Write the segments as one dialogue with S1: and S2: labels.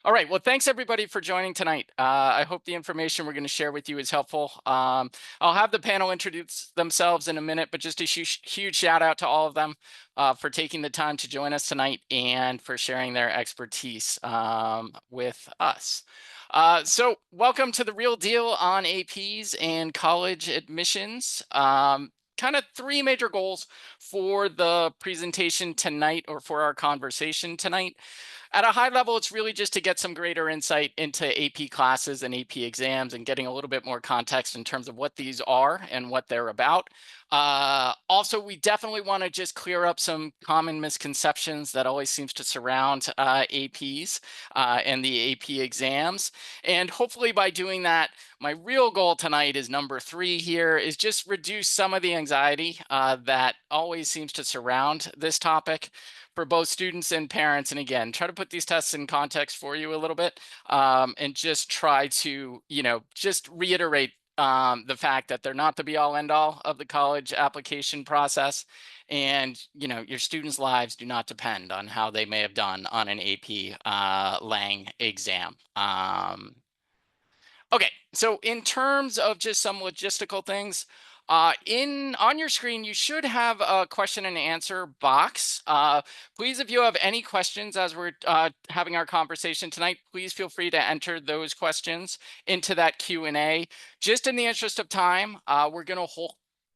S1: All right. Well, thanks everybody for joining tonight. I hope the information we're going to share with you is helpful. I'll have the panel introduce themselves in a minute, but just a huge shout out to all of them for taking the time to join us tonight and for sharing their expertise with us. So welcome to the real deal on APs and college admissions. Kind of three major goals for the presentation tonight or for our conversation tonight. At a high level, it's really just to get some greater insight into AP classes and AP exams and getting a little bit more context in terms of what these are and what they're about. Also, we definitely want to just clear up some common misconceptions that always seems to surround APs and the AP exams. And hopefully by doing that, my real goal tonight is number 3 here is just reduce some of the anxiety that always seems to surround this topic for both students and parents. And again, try to put these tests in context for you a little bit and just try to, just reiterate the fact that they're not the be all end all of the college application process. And, your students' lives do not depend on how they may have done on an AP Lang exam. Okay, so in terms of just some logistical things, in on your screen, you should have a question and answer box. Please, if you have any questions as we're having our conversation tonight, please feel free to enter those questions into that Q&A. Just in the interest of time, we're going to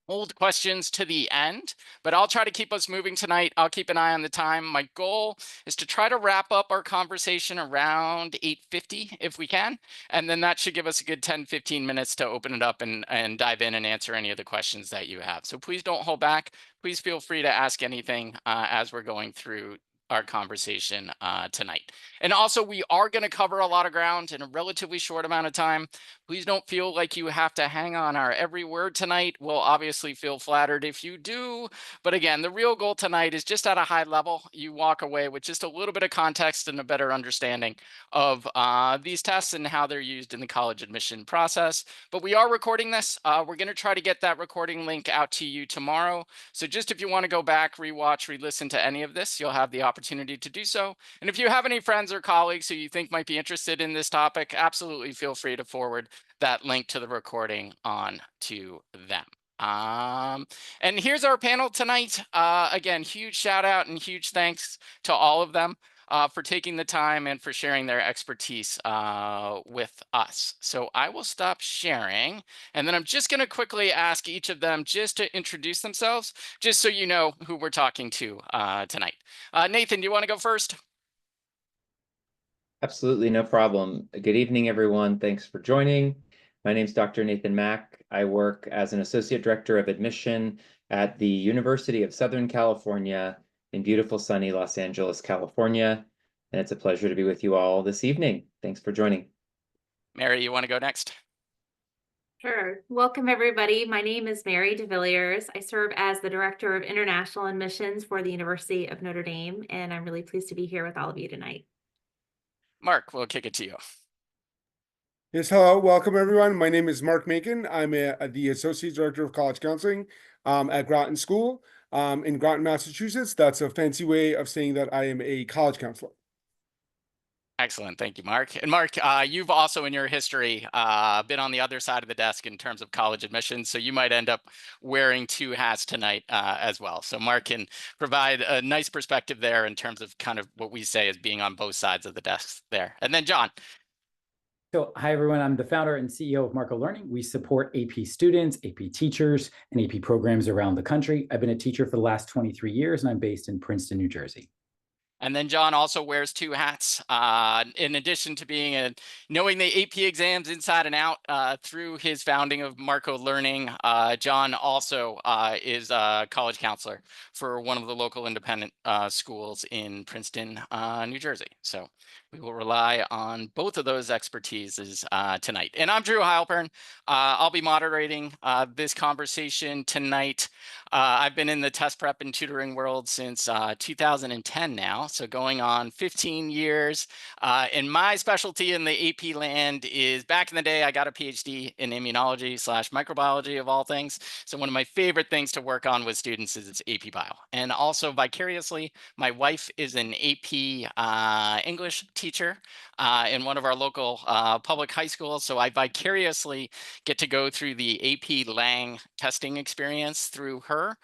S1: hold questions to the end, but I'll try to keep us moving tonight. I'll keep an eye on the time. My goal is to try to wrap up our conversation around 8:50 if we can. And then that should give us a good 10-15 minutes to open it up and dive in and answer any of the questions that you have. So please don't hold back. Please feel free to ask anything as we're going through our conversation tonight. And also, we are going to cover a lot of ground in a relatively short amount of time. Please don't feel like you have to hang on our every word tonight. We'll obviously feel flattered if you do. But again, the real goal tonight is just at a high level, you walk away with just a little bit of context and a better understanding of these tests and how they're used in the college admission process. But we are recording this. We're going to try to get that recording link out to you tomorrow. So just if you want to go back, rewatch, re-listen to any of this, you'll have the opportunity to do so. And if you have any friends or colleagues who you think might be interested in this topic, absolutely feel free to forward that link to the recording on to them. And here's our panel tonight. Again, huge shout out and huge thanks to all of them for taking the time and for sharing their expertise with us. So I will stop sharing, and then I'm just going to quickly ask each of them just to introduce themselves, just so you know who we're talking to tonight. Nathan, do you want to go first?
S2: Absolutely, no problem. Good evening, everyone. Thanks for joining. My name is Dr. Nathan Mack. I work as an Associate Director of Admission at the University of Southern California in beautiful, sunny Los Angeles, California. And it's a pleasure to be with you all this evening. Thanks for joining.
S1: Mary, you want to go next?
S3: Sure. Welcome, everybody. My name is Mary DeVilliers. I serve as the Director of International Admissions for the University of Notre Dame, and I'm really pleased to be here with all of you tonight.
S1: Mark, we'll kick it to you.
S4: Yes, hello. Welcome, everyone. My name is Mark Macon. I'm the Associate Director of College Counseling at Groton School in Groton, Massachusetts. That's a fancy way of saying that I am a college counselor.
S1: Excellent. Thank you, Mark. And Mark, you've also in your history been on the other side of the desk in terms of college admissions. So you might end up wearing 2 hats tonight as well. So Mark can provide a nice perspective there in terms of kind of what we say as being on both sides of the desk there. And then John.
S5: So, hi, everyone. I'm the founder and CEO of Marco Learning. We support AP students, AP teachers, and AP programs around the country. I've been a teacher for the last 23 years, and I'm based in Princeton, New Jersey.
S1: And then John also wears 2 hats. In addition to being knowing the AP exams inside and out through his founding of Marco Learning, John also is a college counselor for one of the local independent schools in Princeton, New Jersey. So we will rely on both of those expertises tonight. And I'm Drew Heilpern. I'll be moderating this conversation tonight. I've been in the test prep and tutoring world since 2010 now, so going on 15 years. And my specialty in the AP land is back in the day, I got a PhD in immunology / microbiology of all things. So one of my favorite things to work on with students is AP Bio. And also vicariously, my wife is an AP English teacher teacher in one of our local public high schools. So I vicariously get to go through the AP Lang testing experience through her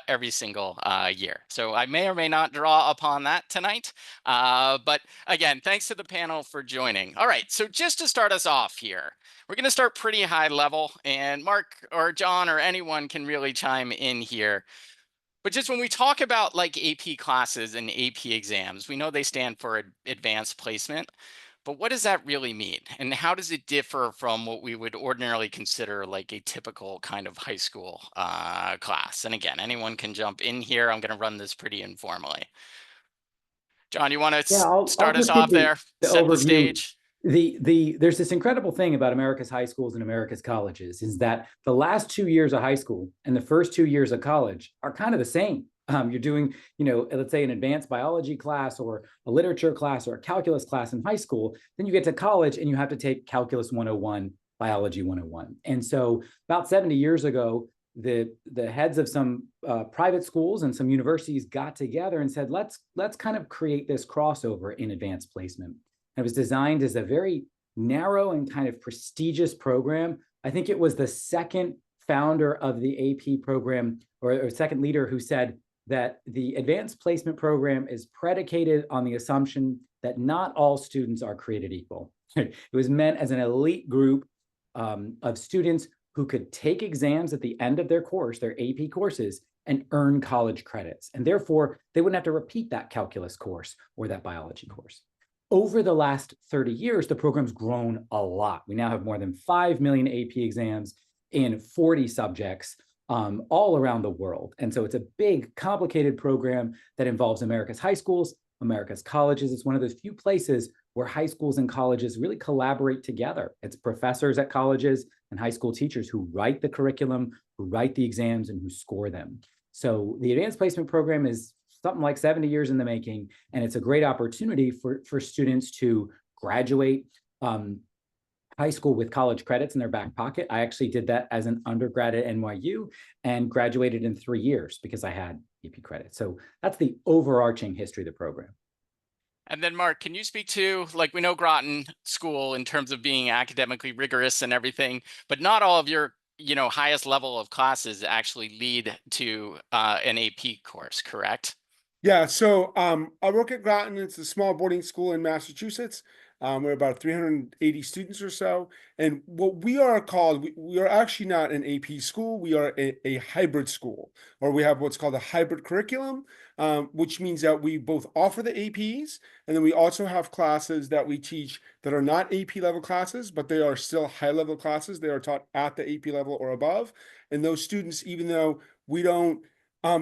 S1: every single year. So I may or may not draw upon that tonight. But again, thanks to the panel for joining. All right, so just to start us off here, we're going to start pretty high level, and Mark or John or anyone can really chime in here. But just when we talk about like AP classes and AP exams, we know they stand for advanced placement. But what does that really mean? And how does it differ from what we would ordinarily consider like a typical kind of high school class? And again, anyone can jump in here. I'm going to run this pretty informally. John, you want to
S5: Yeah, I'll
S1: start us
S5: just give
S1: off there,
S5: the
S1: set the
S5: overview.
S1: stage?
S5: There's this incredible thing about America's high schools and America's colleges is that the last 2 years of high school and the first 2 years of college are kind of the same. You're doing, let's say an advanced biology class or a literature class or a calculus class in high school. Then you get to college and you have to take calculus 101, biology 101. And so about 70 years ago, the heads of some private schools and some universities got together and said, let's kind of create this crossover in advanced placement. It was designed as a very narrow and kind of prestigious program. I think it was the second founder of the AP program or second leader who said that the advanced placement program is predicated on the assumption that not all students are created equal. It was meant as an elite group of students who could take exams at the end of their course, their AP courses, and earn college credits. And therefore, they wouldn't have to repeat that calculus course or that biology course. Over the last 30 years, the program's grown a lot. We now have more than 5 million AP exams in 40 subjects all around the world. And so it's a big, complicated program that involves America's high schools, America's colleges. It's one of those few places where high schools and colleges really collaborate together. It's professors at colleges and high school teachers who write the curriculum, who write the exams, and who score them. So the advanced placement program is something like 70 years in the making, and it's a great opportunity for students to graduate high school with college credits in their back pocket. I actually did that as an undergrad at NYU and graduated in 3 years because I had AP credits. So that's the overarching history of the program.
S1: And then Mark, can you speak to, like, we know Groton School in terms of being academically rigorous and everything, but not all of your, highest level of classes actually lead to an AP course, correct?
S4: Yeah, so I work at Groton. It's a small boarding school in Massachusetts. We're about 380 students or so. And what we are called, we are actually not an AP school. We are a hybrid school, or we have what's called a hybrid curriculum, which means that we both offer the APs, and then we also have classes that we teach that are not AP level classes, but they are still high level classes. They are taught at the AP level or above. And those students, even though we don't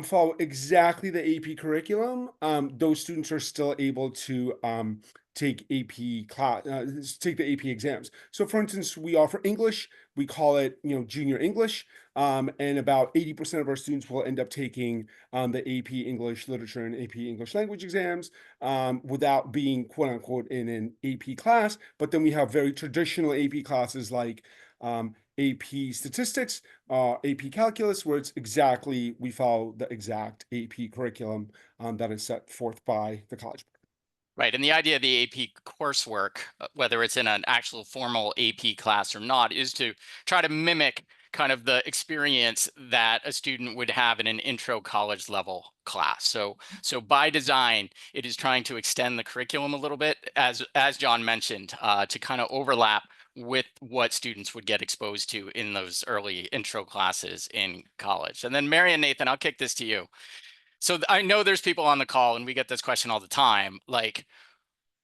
S4: follow exactly the AP curriculum, those students are still able to take AP class, take the AP exams. So for instance, we offer English, we call it, junior English, and about 80% of our students will end up taking the AP English literature and AP English language exams without being quote unquote in an AP class. But then we have very traditional AP classes like AP statistics, AP calculus, where it's exactly, we follow the exact AP curriculum that is set forth by the college.
S1: Right, and the idea of the AP coursework, whether it's in an actual formal AP class or not, is to try to mimic kind of the experience that a student would have in an intro college level class. So by design, it is trying to extend the curriculum a little bit, as John mentioned, to kind of overlap with what students would get exposed to in those early intro classes in college. And then Mary and Nathan, I'll kick this to you. So I know there's people on the call and we get this question all the time, like,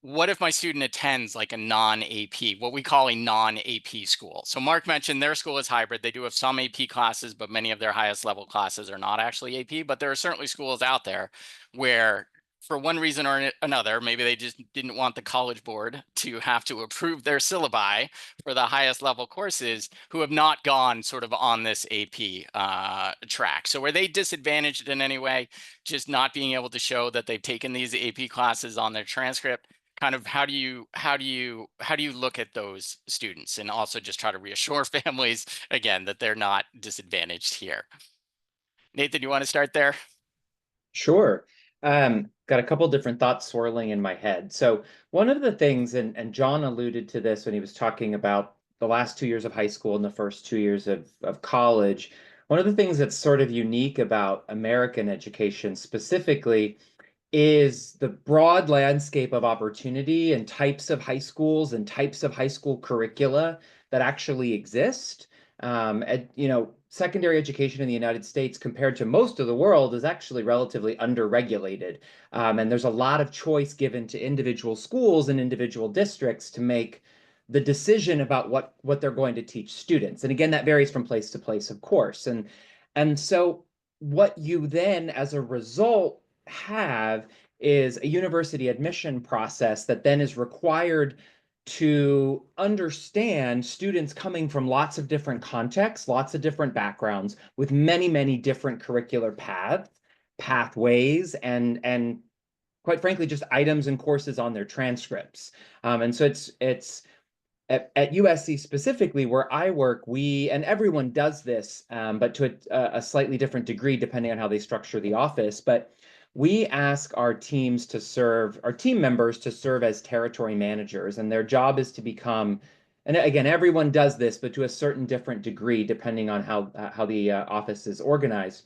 S1: what if my student attends like a non-AP, what we call a non-AP school? So Mark mentioned their school is hybrid. They do have some AP classes, but many of their highest level classes are not actually AP. But there are certainly schools out there where, for one reason or another, maybe they just didn't want the College Board to have to approve their syllabi for the highest level courses, who have not gone sort of on this AP track. So were they disadvantaged in any way, just not being able to show that they've taken these AP classes on their transcript? Kind of how do you look at those students, and also just try to reassure families again that they're not disadvantaged here? Nathan, you want to start there?
S2: Sure. got a couple different thoughts swirling in my head. So one of the things, and John alluded to this when he was talking about the last 2 years of high school and the first 2 years of college, one of the things that's sort of unique about American education specifically is the broad landscape of opportunity and types of high schools and types of high school curricula that actually exist. Secondary education in the United States compared to most of the world is actually relatively underregulated. And there's a lot of choice given to individual schools and individual districts to make the decision about what they're going to teach students. And again, that varies from place to place, of course. And so what you then, as a result, have is a university admission process that then is required to understand students coming from lots of different contexts, lots of different backgrounds, with many, many different curricular pathways, and quite frankly, just items and courses on their transcripts. And so it's at USC specifically, where I work, and everyone does this, but to a slightly different degree depending on how they structure the office. But we ask our team members to serve as territory managers, and their job is to become, and again, everyone does this, but to a certain different degree depending on how the office is organized.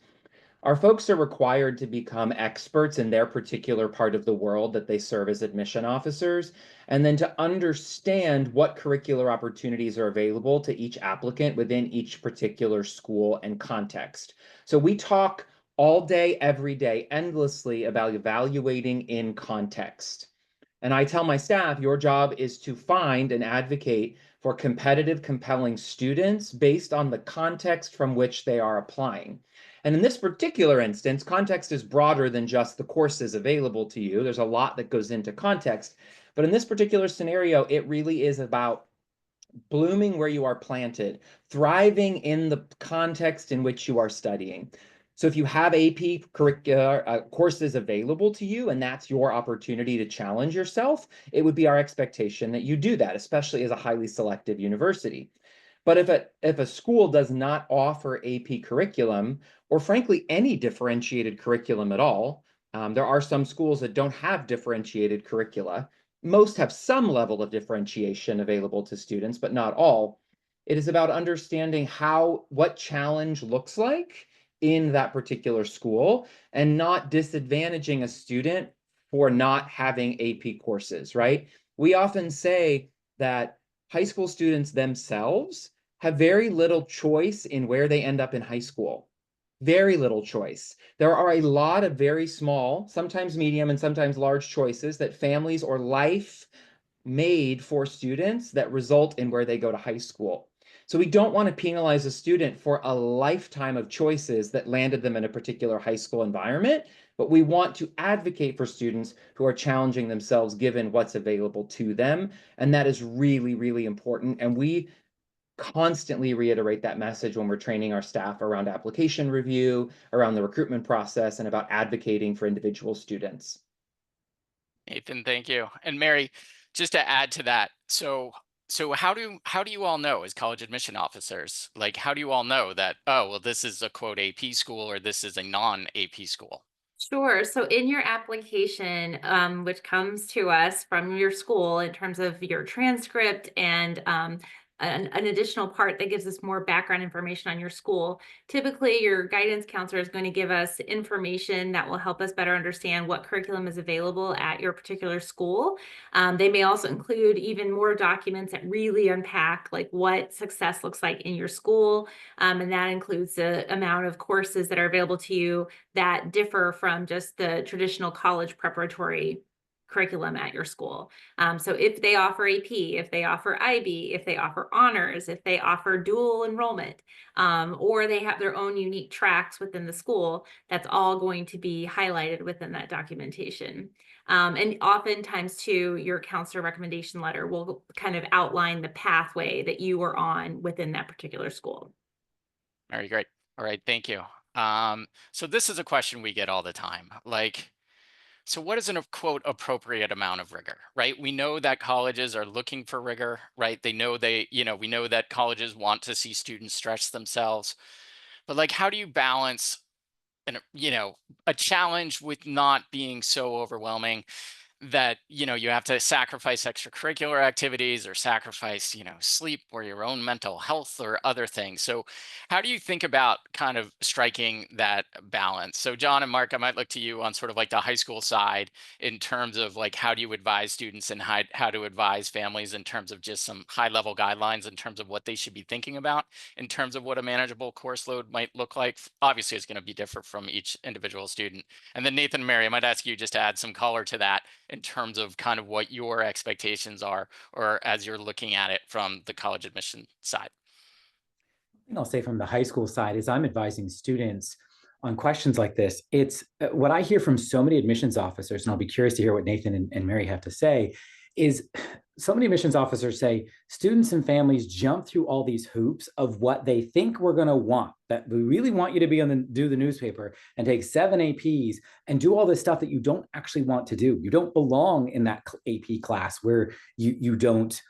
S2: Our folks are required to become experts in their particular part of the world that they serve as admission officers, and then to understand what curricular opportunities are available to each applicant within each particular school and context. So we talk all day, every day, endlessly about evaluating in context. And I tell my staff, your job is to find and advocate for competitive, compelling students based on the context from which they are applying. And in this particular instance, context is broader than just the courses available to you. There's a lot that goes into context. But in this particular scenario, it really is about blooming where you are planted, thriving in the context in which you are studying. So if you have AP curricular courses available to you, and that's your opportunity to challenge yourself, it would be our expectation that you do that, especially as a highly selective university. But if a school does not offer AP curriculum, or frankly, any differentiated curriculum at all, there are some schools that don't have differentiated curricula. Most have some level of differentiation available to students, but not all. It is about understanding what challenge looks like in that particular school and not disadvantaging a student for not having AP courses, right? We often say that high school students themselves have very little choice in where they end up in high school. Very little choice. There are a lot of very small, sometimes medium and sometimes large choices that families or life made for students that result in where they go to high school. So we don't want to penalize a student for a lifetime of choices that landed them in a particular high school environment, but we want to advocate for students who are challenging themselves given what's available to them. And that is really, really important. And we constantly reiterate that message when we're training our staff around application review, around the recruitment process, and about advocating for individual students.
S1: Nathan, thank you. And Mary, just to add to that, so how do you all know as college admission officers, like how do you all know that, oh, well, this is a quote AP school or this is a non-AP school?
S3: Sure. So in your application, which comes to us from your school in terms of your transcript and an additional part that gives us more background information on your school, typically your guidance counselor is going to give us information that will help us better understand what curriculum is available at your particular school. They may also include even more documents that really unpack like what success looks like in your school. And that includes the amount of courses that are available to you that differ from just the traditional college preparatory curriculum at your school. So if they offer AP, if they offer IB, if they offer honors, if they offer dual enrollment, or they have their own unique tracks within the school, that's all going to be highlighted within that documentation. And oftentimes too, your counselor recommendation letter will kind of outline the pathway that you are on within that particular school.
S1: Very great. All right, thank you. So this is a question we get all the time. Like, so what is an quote appropriate amount of rigor, right? We know that colleges are looking for rigor, right? We know that colleges want to see students stretch themselves, but like, how do you balance a challenge with not being so overwhelming that you have to sacrifice extracurricular activities or sacrifice sleep or your own mental health or other things. So how do you think about kind of striking that balance? So John and Mark, I might look to you on sort of like the high school side in terms of like how do you advise students and how to advise families in terms of just some high level guidelines in terms of what they should be thinking about in terms of what a manageable course load might look like. Obviously it's going to be different from each individual student. And then Nathan and Mary, I might ask you just to add some color to that in terms of kind of what your expectations are, or as you're looking at it from the college admission side.
S5: Thing I'll say from the high school side is I'm advising students on questions like this. It's what I hear from so many admissions officers, and I'll be curious to hear what Nathan and Mary have to say, is so many admissions officers say students and families jump through all these hoops of what they think we're going to want, that we really want you to be do the newspaper and take 7 APs and do all this stuff that you don't actually want to do. You don't belong in that AP class where you don't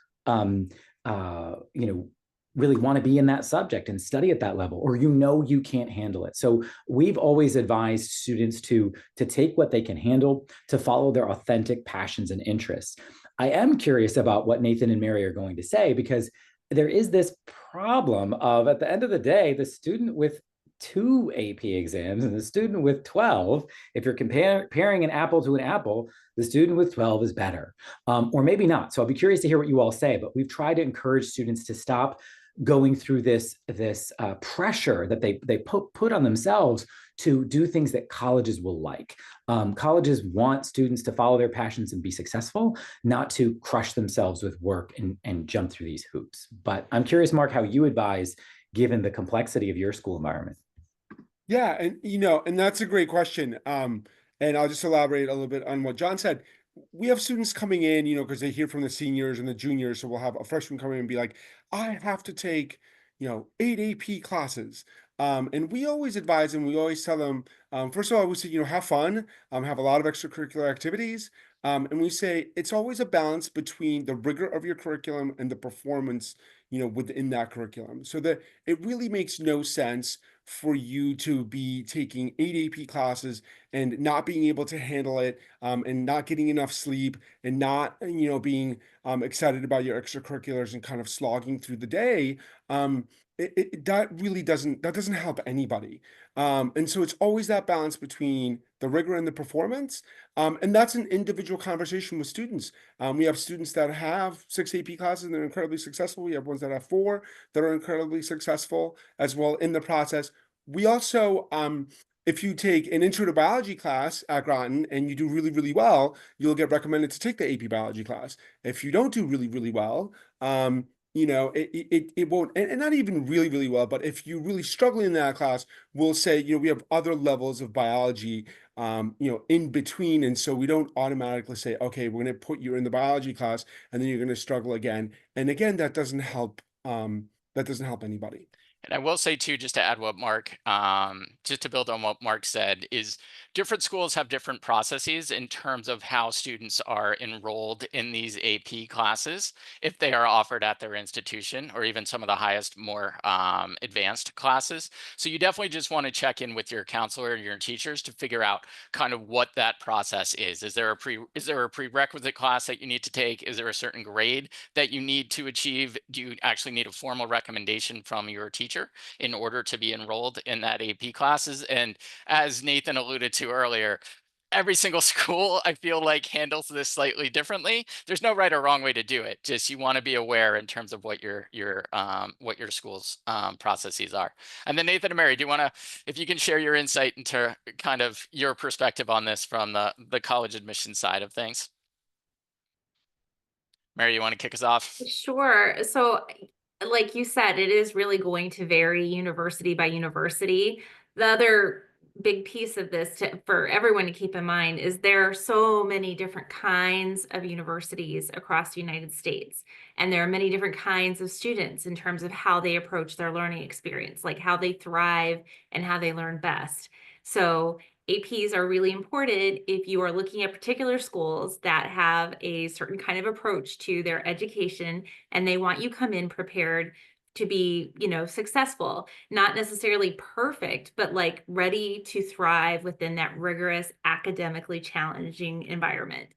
S5: really want to be in that subject and study at that level, or you can't handle it. So we've always advised students to take what they can handle, to follow their authentic passions and interests. I am curious about what Nathan and Mary are going to say, because there is this problem of, at the end of the day, the student with 2 AP exams and the student with 12, if you're comparing an apple to an apple, the student with 12 is better, or maybe not. So I'll be curious to hear what you all say, but we've tried to encourage students to stop going through this pressure that they put on themselves to do things that colleges will like. Colleges want students to follow their passions and be successful, not to crush themselves with work and jump through these hoops. But I'm curious, Mark, how you advise given the complexity of your school environment.
S4: Yeah, and that's a great question. And I'll just elaborate a little bit on what John said. We have students coming in, because they hear from the seniors and the juniors. So we'll have a freshman come in and be like, I have to take, 8 AP classes. And we always advise them, we always tell them, first of all, we say, have fun, have a lot of extracurricular activities. And we say it's always a balance between the rigor of your curriculum and the performance, within that curriculum. So that it really makes no sense for you to be taking 8 AP classes and not being able to handle it, and not getting enough sleep, and not, being excited about your extracurriculars and kind of slogging through the day. That doesn't help anybody. And so it's always that balance between the rigor and the performance. And that's an individual conversation with students. We have students that have 6 AP classes and they're incredibly successful. We have ones that have 4 that are incredibly successful as well in the process. We also, if you take an intro to biology class at Groton and you do really, really well, you'll get recommended to take the AP biology class. If you don't do really, really well, it won't, and not even really, really well, but if you're really struggling in that class, we'll say, we have other levels of biology, in between. And so we don't automatically say, okay, we're going to put you in the biology class and then you're going to struggle again. And again, that doesn't help anybody.
S1: And I will say too, just to add what Mark, just to build on what Mark said, is different schools have different processes in terms of how students are enrolled in these AP classes, if they are offered at their institution, or even some of the highest, more advanced classes. So you definitely just want to check in with your counselor and your teachers to figure out kind of what that process is. Is there a prerequisite class that you need to take? Is there a certain grade that you need to achieve? Do you actually need a formal recommendation from your teacher in order to be enrolled in that AP classes? And as Nathan alluded to earlier, every single school, I feel like, handles this slightly differently. There's no right or wrong way to do it. Just you want to be aware in terms of what your school's processes are. And then Nathan and Mary, do you want to, if you can share your insight into kind of your perspective on this from the college admission side of things? Mary, you want to kick us off?
S3: Sure. So like you said, it is really going to vary university by university. The other big piece of this for everyone to keep in mind is there are so many different kinds of universities across the United States. And there are many different kinds of students in terms of how they approach their learning experience, like how they thrive and how they learn best. So APs are really important if you are looking at particular schools that have a certain kind of approach to their education and they want you come in prepared to be, you know, successful, not necessarily perfect, but like ready to thrive within that rigorous, academically challenging environment.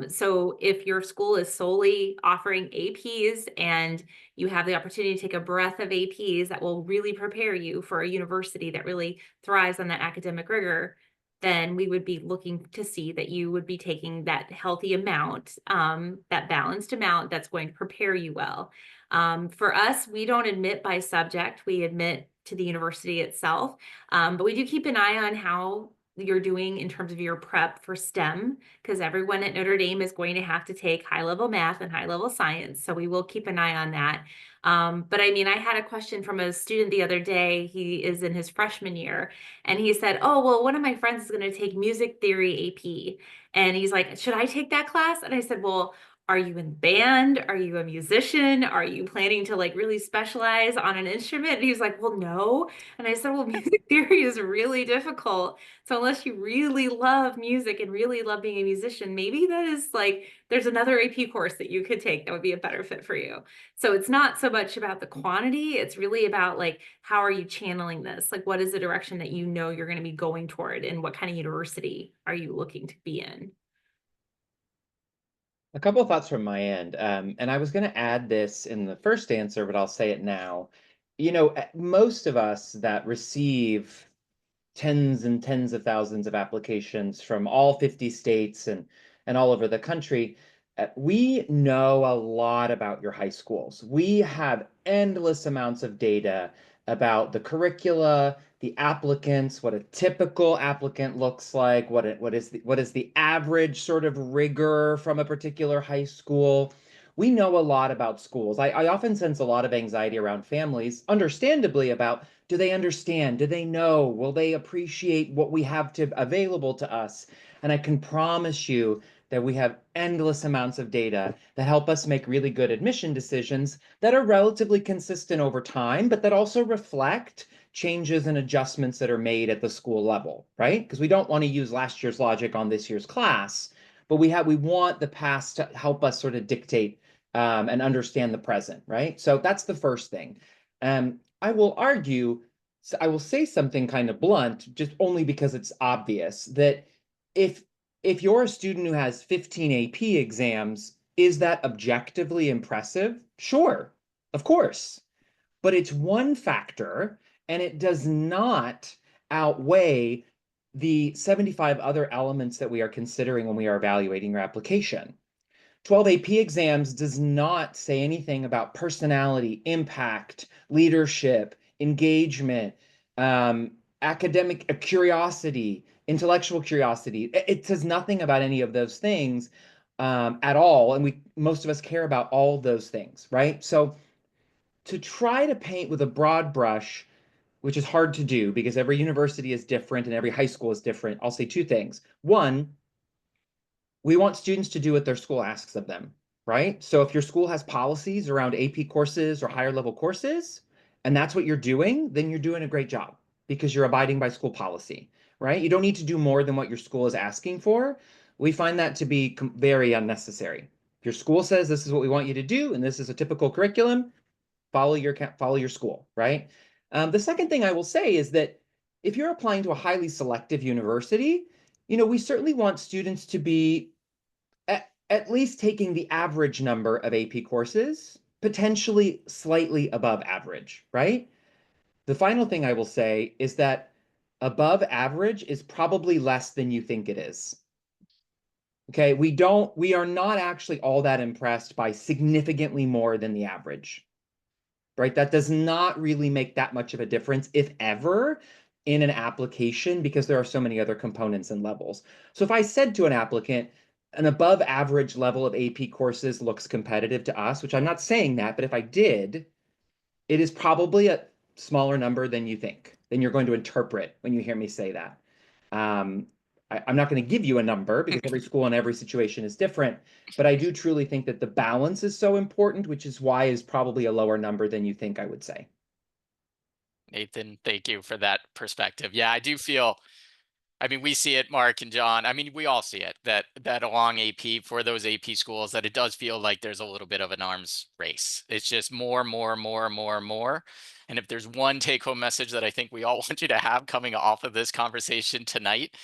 S3: So if your school is solely offering APs and you have the opportunity to take a breadth of APs that will really prepare you for a university that really thrives on that academic rigor, then we would be looking to see that you would be taking that healthy amount, that balanced amount that's going to prepare you well. For us, we don't admit by subject, we admit to the university itself, but we do keep an eye on how you're doing in terms of your prep for STEM, because everyone at Notre Dame is going to have to take high-level math and high-level science. So we will keep an eye on that. But I mean, I had a question from a student the other day. He is in his freshman year, and he said, oh, well, one of my friends is going to take music theory AP. And he's like, should I take that class? And I said, well, are you in band? Are you a musician? Are you planning to like really specialize on an instrument? And he was like, well, no. And I said, well, music theory is really difficult. So unless you really love music and really love being a musician, maybe that is like, there's another AP course that you could take that would be a better fit for you. So it's not so much about the quantity, it's really about like, how are you channeling this? Like, what is the direction that you know you're going to be going toward, and what kind of university are you looking to be in?
S2: A couple of thoughts from my end, and I was going to add this in the first answer, but I'll say it now. You know, most of us that receive tens and tens of thousands of applications from all 50 states and all over the country, we know a lot about your high schools. We have endless amounts of data about the curricula, the applicants, what a typical applicant looks like, what is the average sort of rigor from a particular high school. We know a lot about schools. I often sense a lot of anxiety around families, understandably, about, do they understand? Do they know? Will they appreciate what we have available to us? And I can promise you that we have endless amounts of data that help us make really good admission decisions that are relatively consistent over time, but that also reflect changes and adjustments that are made at the school level, right? Because we don't want to use last year's logic on this year's class, but we want the past to help us sort of dictate and understand the present, right? So that's the first thing. I will argue, I will say something kind of blunt, just only because it's obvious, that if you're a student who has 15 AP exams, is that objectively impressive? Sure, of course. But it's one factor, and it does not outweigh the 75 other elements that we are considering when we are evaluating your application. 12 AP exams does not say anything about personality, impact, leadership, engagement, academic curiosity, intellectual curiosity. It says nothing about any of those things at all. And most of us care about all those things, right? So to try to paint with a broad brush, which is hard to do because every university is different and every high school is different, I'll say two things. One, we want students to do what their school asks of them, right? So if your school has policies around AP courses or higher level courses, and that's what you're doing, then you're doing a great job because you're abiding by school policy, right? You don't need to do more than what your school is asking for. We find that to be very unnecessary. If your school says this is what we want you to do, and this is a typical curriculum, follow your school, right? The second thing I will say is that if you're applying to a highly selective university, you know, we certainly want students to be at least taking the average number of AP courses, potentially slightly above average, right? The final thing I will say is that above average is probably less than you think it is. Okay, we are not actually all that impressed by significantly more than the average, right? That does not really make that much of a difference, if ever, in an application, because there are so many other components and levels. So if I said to an applicant, an above average level of AP courses looks competitive to us, which I'm not saying that, but if I did, it is probably a smaller number than you think, than you're going to interpret when you hear me say that. I'm not going to give you a number because every school and every situation is different, but I do truly think that the balance is so important, which is why is probably a lower number than you think, I would say.
S1: Nathan, thank you for that perspective. Yeah, I do feel I mean, we see it, Mark and John. I mean, we all see it, that along AP for those AP schools, that it does feel like there's a little bit of an arms race. It's just more, more, more, more, more. And if there's one take-home message that I think we all want you to have coming off of this conversation tonight,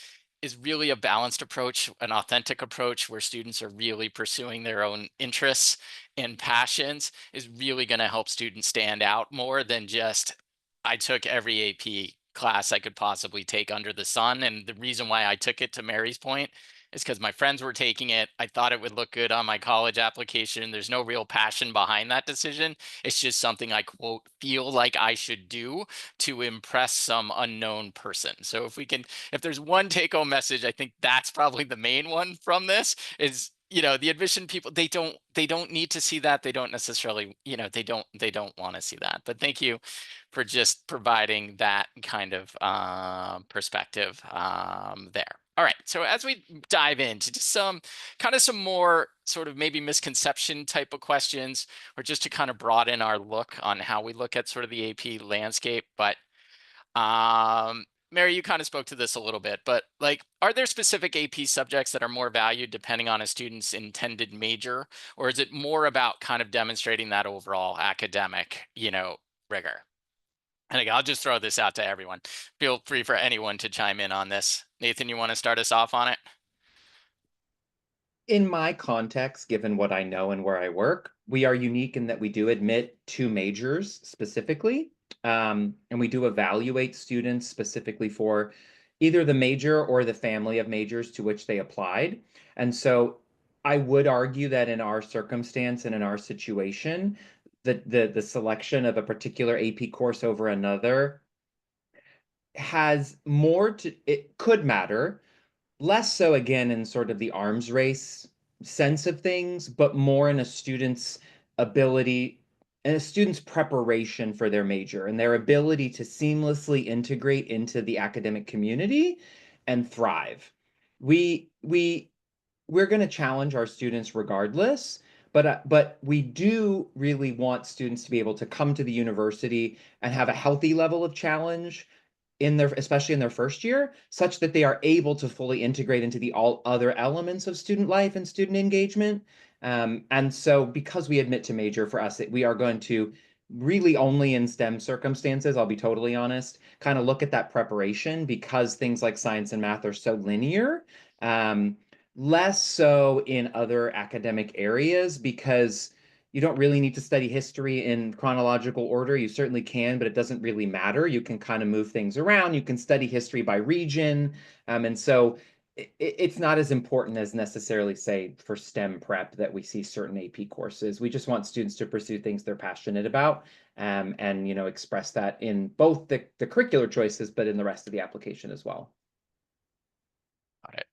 S1: is really a balanced approach, an authentic approach where students are really pursuing their own interests and passions, is really going to help students stand out more than just, I took every AP class I could possibly take under the sun. And the reason why I took it, to Mary's point, is because my friends were taking it. I thought it would look good on my college application. There's no real passion behind that decision. It's just something I, quote, feel like I should do to impress some unknown person. So if there's one take home message, I think that's probably the main one from this is, the admission people, they don't need to see that. They don't necessarily, they don't want to see that. But thank you for just providing that kind of perspective there. All right, so as we dive into just some more sort of maybe misconception type of questions, or just to kind of broaden our look on how we look at sort of the AP landscape. But Mary, you kind of spoke to this a little bit, but like, are there specific AP subjects that are more valued depending on a student's intended major, or is it more about kind of demonstrating that overall academic, rigor? And again, I'll just throw this out to everyone. Feel free for anyone to chime in on this. Nathan, you want to start us off on it?
S2: In my context, given what I know and where I work, we are unique in that we do admit 2 majors specifically. And we do evaluate students specifically for either the major or the family of majors to which they applied. And so I would argue that in our circumstance and in our situation, the selection of a particular AP course over another has more to, it could matter, less so again in sort of the arms race sense of things, but more in a student's ability and a student's preparation for their major and their ability to seamlessly integrate into the academic community and thrive. We're going to challenge our students regardless, but we do really want students to be able to come to the university and have a healthy level of challenge especially in their first year, such that they are able to fully integrate into the all other elements of student life and student engagement. And so because we admit to major, for us, we are going to really only in STEM circumstances, I'll be totally honest, kind of look at that preparation, because things like science and math are so linear. Less so in other academic areas, because you don't really need to study history in chronological order. You certainly can, but it doesn't really matter. You can kind of move things around. You can study history by region. And so it's not as important as necessarily, say, for STEM prep that we see certain AP courses. We just want students to pursue things they're passionate about, and express that in both the curricular choices, but in the rest of the application as well.
S1: Got it.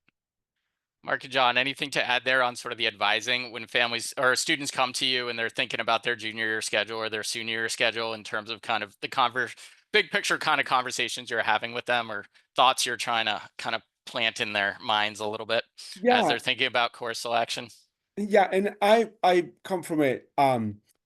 S1: Mark and John, anything to add there on sort of the advising when families or students come to you and they're thinking about their junior year schedule or their senior year schedule, in terms of kind of the big picture kind of conversations you're having with them, or thoughts you're trying to kind of plant in their minds a little bit as they're thinking about course selection?
S4: Yeah, and I come from it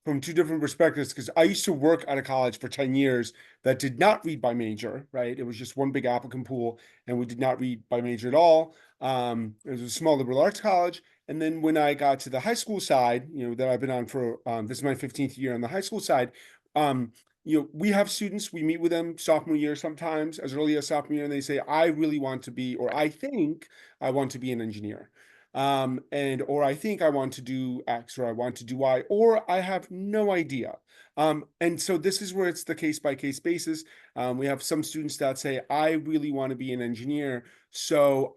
S4: from 2 different perspectives, because I used to work at a college for 10 years that did not read by major, right? It was just one big applicant pool, and we did not read by major at all. It was a small liberal arts college. And then when I got to the high school side, that I've been on for this is my 15th year on the high school side. We have students, we meet with them sophomore year, sometimes as early as sophomore year, and they say, I really want to be, or I think I want to be an engineer. Or I think I want to do X, or I want to do Y, or I have no idea. And so this is where it's the case by case basis. We have some students that say, I really want to be an engineer. So,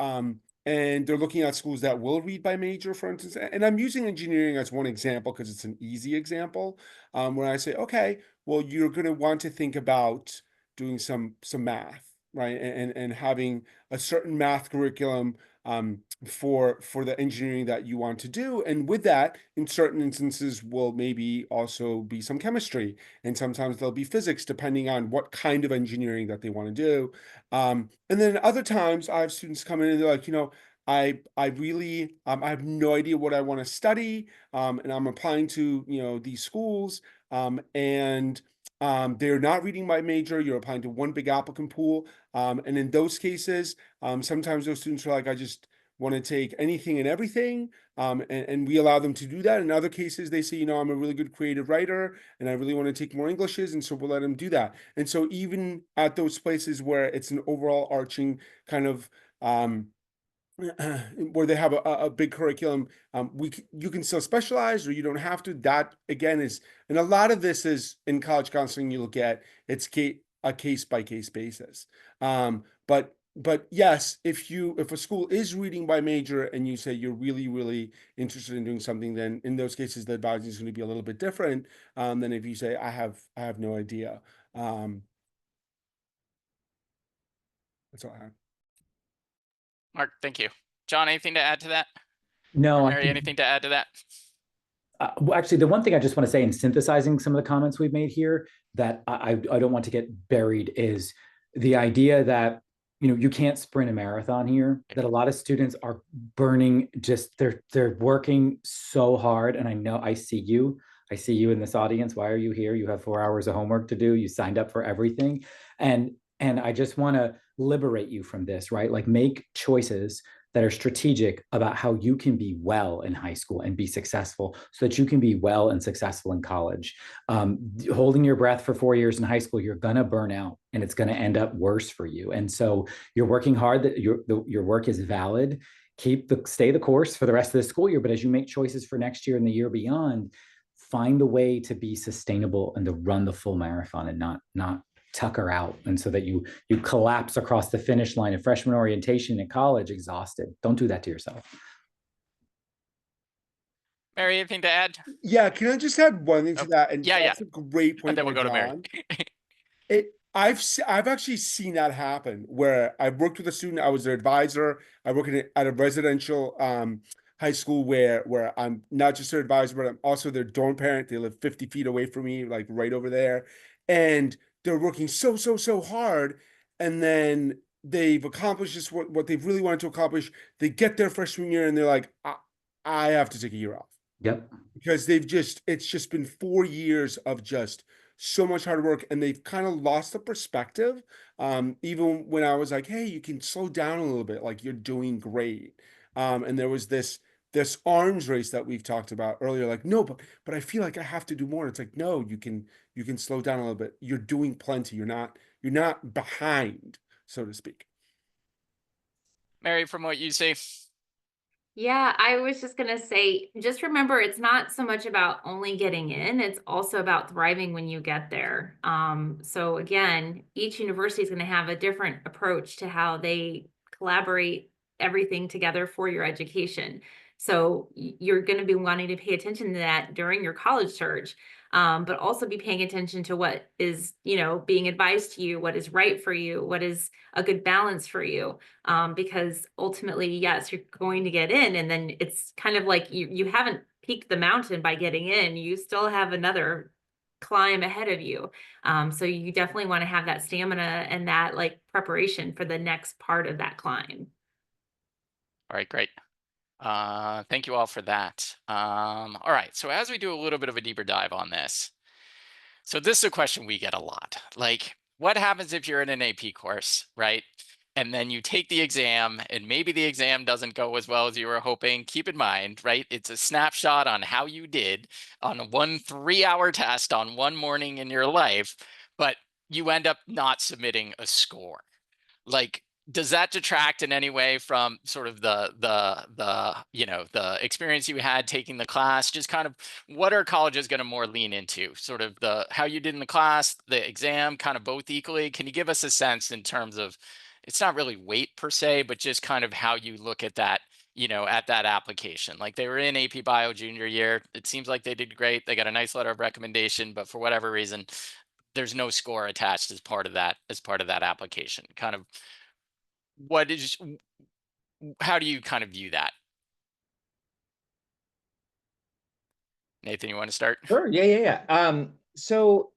S4: and they're looking at schools that will read by major, for instance. And I'm using engineering as one example because it's an easy example. Where I say, okay, well, you're going to want to think about doing some math, right? And having a certain math curriculum for the engineering that you want to do. And with that, in certain instances, will maybe also be some chemistry, and sometimes there'll be physics, depending on what kind of engineering that they want to do. And then other times I have students come in and they're like, I really I have no idea what I want to study, and I'm applying to these schools, and They're not reading by major. You're applying to one big applicant pool. And in those cases, sometimes those students are like, I just want to take anything and everything. And we allow them to do that. In other cases, they say, I'm a really good creative writer and I really want to take more Englishes. And so we'll let them do that. And so even at those places where it's an overall arching kind of, where they have a big curriculum, you can still specialize or you don't have to. That again is, and a lot of this is in college counseling, you'll get it's a case by case basis. But yes, if a school is reading by major and you say you're really interested in doing something, then in those cases the advising is going to be a little bit different than if you say I have no idea. That's all I have.
S1: Mark, thank you. John, anything to add to that?
S5: No,
S1: Or
S5: I
S1: Mary,
S5: think,
S1: anything to add to that?
S5: well, actually, the one thing I just want to say in synthesizing some of the comments we've made here that I don't want to get buried is the idea that you can't sprint a marathon here, that a lot of students are burning, just they're working so hard. And I know I see you in this audience. Why are you here? You have 4 hours of homework to do. You signed up for everything. And I just want to liberate you from this, right? Like make choices that are strategic about how you can be well in high school and be successful so that you can be well and successful in college. Holding your breath for 4 years in high school, you're going to burn out and it's going to end up worse for you. And so you're working hard, that your work is valid. Stay the course for the rest of the school year. But as you make choices for next year and the year beyond, find a way to be sustainable and to run the full marathon and not tucker out, and so that you collapse across the finish line of freshman orientation at college exhausted. Don't do that to yourself.
S1: Mary, anything to add?
S4: Yeah, can I just add one thing to that? And
S1: yeah.
S4: that's a great point.
S1: And then we'll go to Mary.
S4: I've actually seen that happen where I've worked with a student. I was their advisor. I work at a residential high school where I'm not just their advisor, but I'm also their dorm parent. They live 50 feet away from me, like right over there. And they're working so hard. And then they've accomplished just what they've really wanted to accomplish. They get their freshman year and they're like, I have to take a year off.
S5: Yep.
S4: Because it's just been 4 years of just so much hard work and they've kind of lost the perspective. Even when I was like, hey, you can slow down a little bit, like you're doing great. And there was this arms race that we've talked about earlier, like, no, but I feel like I have to do more. It's like, no, you can slow down a little bit. You're doing plenty. You're not behind, so to speak.
S1: Mary, from what you see.
S3: Yeah, I was just going to say, just remember, it's not so much about only getting in, it's also about thriving when you get there. So again, each university is going to have a different approach to how they collaborate everything together for your education. So you're going to be wanting to pay attention to that during your college search, but also be paying attention to what is, being advised to you, what is right for you, what is a good balance for you. Because ultimately, yes, you're going to get in, and then it's kind of like you haven't peaked the mountain by getting in. You still have another climb ahead of you. So you definitely want to have that stamina and that like preparation for the next part of that climb.
S1: All right, great. Thank you all for that. All right, so as we do a little bit of a deeper dive on this, so this is a question we get a lot. Like, what happens if you're in an AP course, right? And then you take the exam and maybe the exam doesn't go as well as you were hoping. Keep in mind, right? It's a snapshot on how you did on one 3-hour test on one morning in your life, but you end up not submitting a score. Like, does that detract in any way from sort of the experience you had taking the class? Just kind of what are colleges going to more lean into? Sort of how you did in the class, the exam, kind of both equally? Can you give us a sense in terms of, it's not really weight per se, but just kind of how you look at that, at that application? Like they were in AP Bio junior year. It seems like they did great. They got a nice letter of recommendation, but for whatever reason, there's no score attached as part of that application. Kind of how do you kind of view that? Nathan, you want to start?
S2: Sure. Yeah. So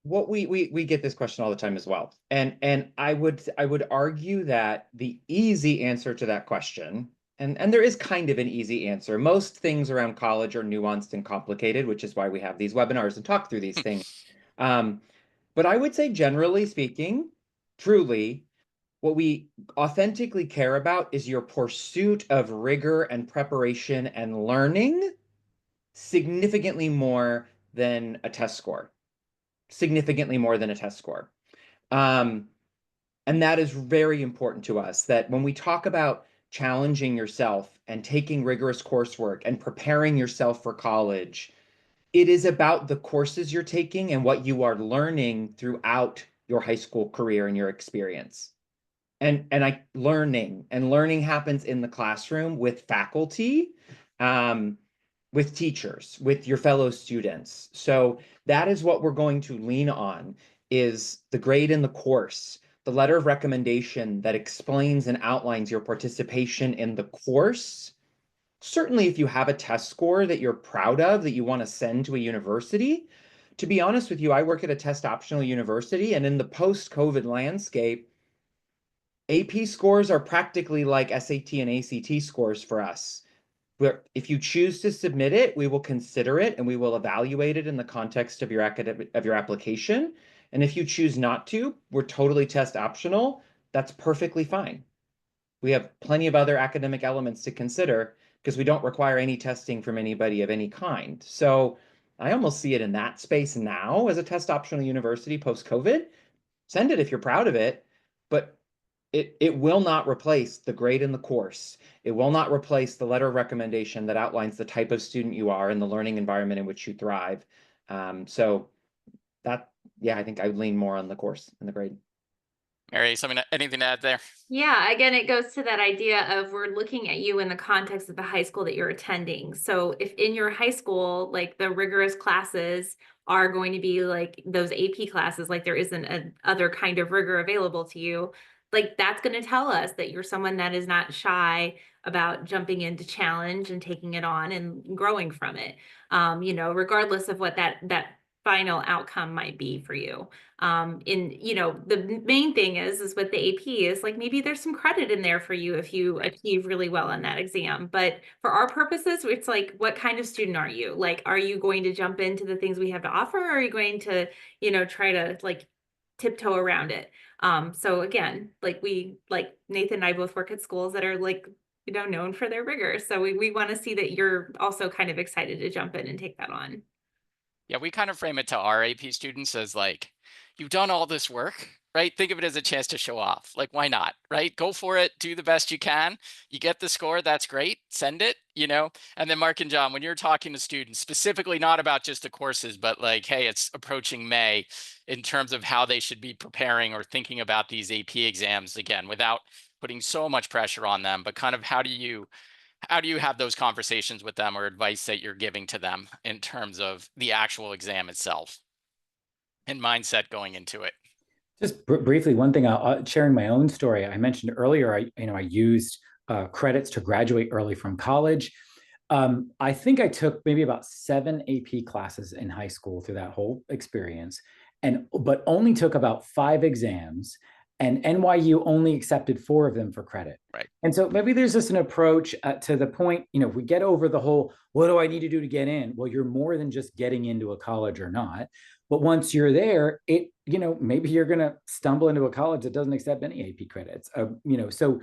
S2: what we get this question all the time as well. And I would argue that the easy answer to that question And there is kind of an easy answer. Most things around college are nuanced and complicated, which is why we have these webinars and talk through these things. But I would say, generally speaking, truly, what we authentically care about is your pursuit of rigor and preparation and learning significantly more than a test score. Significantly more than a test score. And that is very important to us, that when we talk about challenging yourself and taking rigorous coursework and preparing yourself for college, it is about the courses you're taking and what you are learning throughout your high school career and your experience. And learning happens in the classroom with faculty, with teachers, with your fellow students. So that is what we're going to lean on, is the grade in the course, the letter of recommendation that explains and outlines your participation in the course. Certainly, if you have a test score that you're proud of, that you want to send to a university. To be honest with you, I work at a test optional university, and in the post-COVID landscape, AP scores are practically like SAT and ACT scores for us. Where if you choose to submit it, we will consider it and we will evaluate it in the context of your application. And if you choose not to, we're totally test optional. That's perfectly fine. We have plenty of other academic elements to consider because we don't require any testing from anybody of any kind. So I almost see it in that space now as a test optional university post-COVID. Send it if you're proud of it, but it will not replace the grade in the course. It will not replace the letter of recommendation that outlines the type of student you are and the learning environment in which you thrive. So that, yeah, I think I would lean more on the course and the grade.
S1: Mary, anything to add there?
S3: Yeah, again, it goes to that idea of we're looking at you in the context of the high school that you're attending. So if in your high school, like the rigorous classes are going to be like those AP classes, like there isn't a other kind of rigor available to you, like that's going to tell us that you're someone that is not shy about jumping into challenge and taking it on and growing from it. Regardless of what that final outcome might be for you. The main thing is with the AP is like maybe there's some credit in there for you if you achieve really well on that exam. But for our purposes, it's like, what kind of student are you? Like, are you going to jump into the things we have to offer? Or are you going to, try to like tiptoe around it? So again, like Nathan and I both work at schools that are like, known for their rigor. So we want to see that you're also kind of excited to jump in and take that on.
S1: Yeah, we kind of frame it to our AP students as like, you've done all this work, right? Think of it as a chance to show off. Like, why not, right? Go for it. Do the best you can. You get the score. That's great. Send it, And then Mark and John, when you're talking to students, specifically not about just the courses, but like, hey, it's approaching May, in terms of how they should be preparing or thinking about these AP exams, again, without putting so much pressure on them, but kind of how do you have those conversations with them, or advice that you're giving to them in terms of the actual exam itself and mindset going into it?
S5: Just briefly, one thing, sharing my own story. I mentioned earlier, I used credits to graduate early from college. I think I took maybe about 7 AP classes in high school through that whole experience, but only took about 5 exams. And NYU only accepted 4 of them for credit.
S1: Right.
S5: And so maybe there's just an approach to the point, if we get over the whole, what do I need to do to get in? Well, you're more than just getting into a college or not. But once you're there, maybe you're going to stumble into a college that doesn't accept any AP credits. So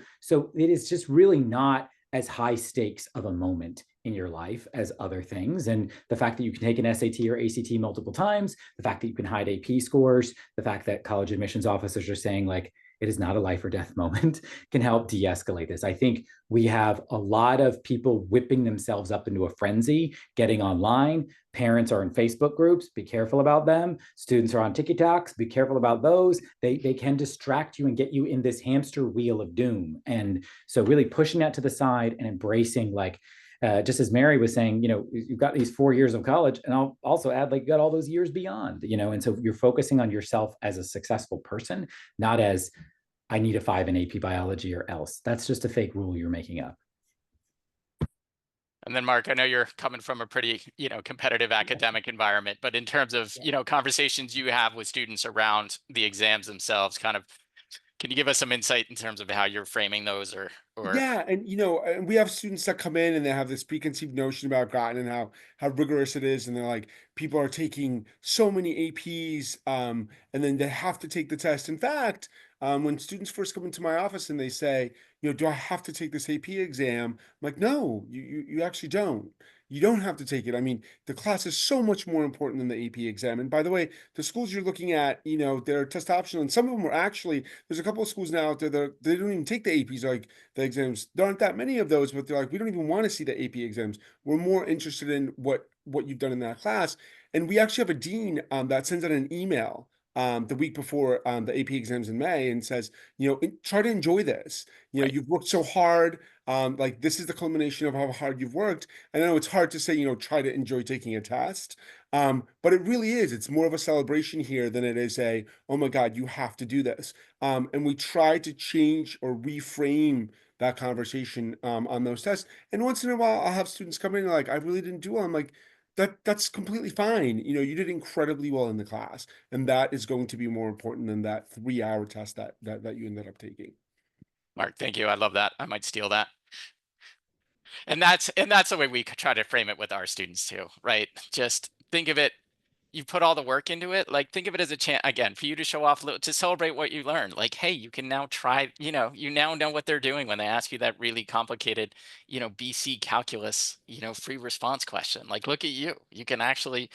S5: it is just really not as high stakes of a moment in your life as other things. And the fact that you can take an SAT or ACT multiple times, the fact that you can hide AP scores, the fact that college admissions officers are saying like, it is not a life or death moment, can help de-escalate this. I think we have a lot of people whipping themselves up into a frenzy, getting online. Parents are in Facebook groups, be careful about them. Students are on TikToks, be careful about those. They can distract you and get you in this hamster wheel of doom. And so really pushing that to the side and embracing, like, just as Mary was saying, you've got these 4 years of college, and I'll also add, like, you got all those years beyond, and so you're focusing on yourself as a successful person, not as I need a 5 in AP biology or else. That's just a fake rule you're making up.
S1: And then Mark, I know you're coming from a pretty, competitive academic environment, but in terms of, conversations you have with students around the exams themselves, kind of Can you give us some insight in terms of how you're framing those or
S4: Yeah, and and we have students that come in and they have this preconceived notion about Groton and how rigorous it is, and they're like, people are taking so many APs, and then they have to take the test. In fact, when students first come into my office and they say, do I have to take this AP exam? I'm like, no, you actually don't. You don't have to take it. I mean, the class is so much more important than the AP exam. And by the way, the schools you're looking at, they're test optional, and some of them are actually. There's a couple of schools now out there that they don't even take the APs. Like the exams, there aren't that many of those, but they're like, we don't even want to see the AP exams. We're more interested in what you've done in that class. And we actually have a dean that sends out an email the week before the AP exams in May and says, try to enjoy this.
S1: right?
S4: You've worked so hard. Like, this is the culmination of how hard you've worked. I know it's hard to say, try to enjoy taking a test. But it really is. It's more of a celebration here than it is oh my God, you have to do this. And we try to change or reframe that conversation on those tests. And once in a while, I'll have students come in like, I really didn't do well. I'm like, that's completely fine. You did incredibly well in the class, and that is going to be more important than that 3-hour test that you ended up taking.
S1: Mark, thank you. I love that. I might steal that. And that's the way we try to frame it with our students too, right? Just think of it, you put all the work into it, like think of it as a chance again for you to show off, to celebrate what you learned. Like, hey, you can now try, you now know what they're doing when they ask you that really complicated, BC calculus, free response question. Like, look at you. You can actually,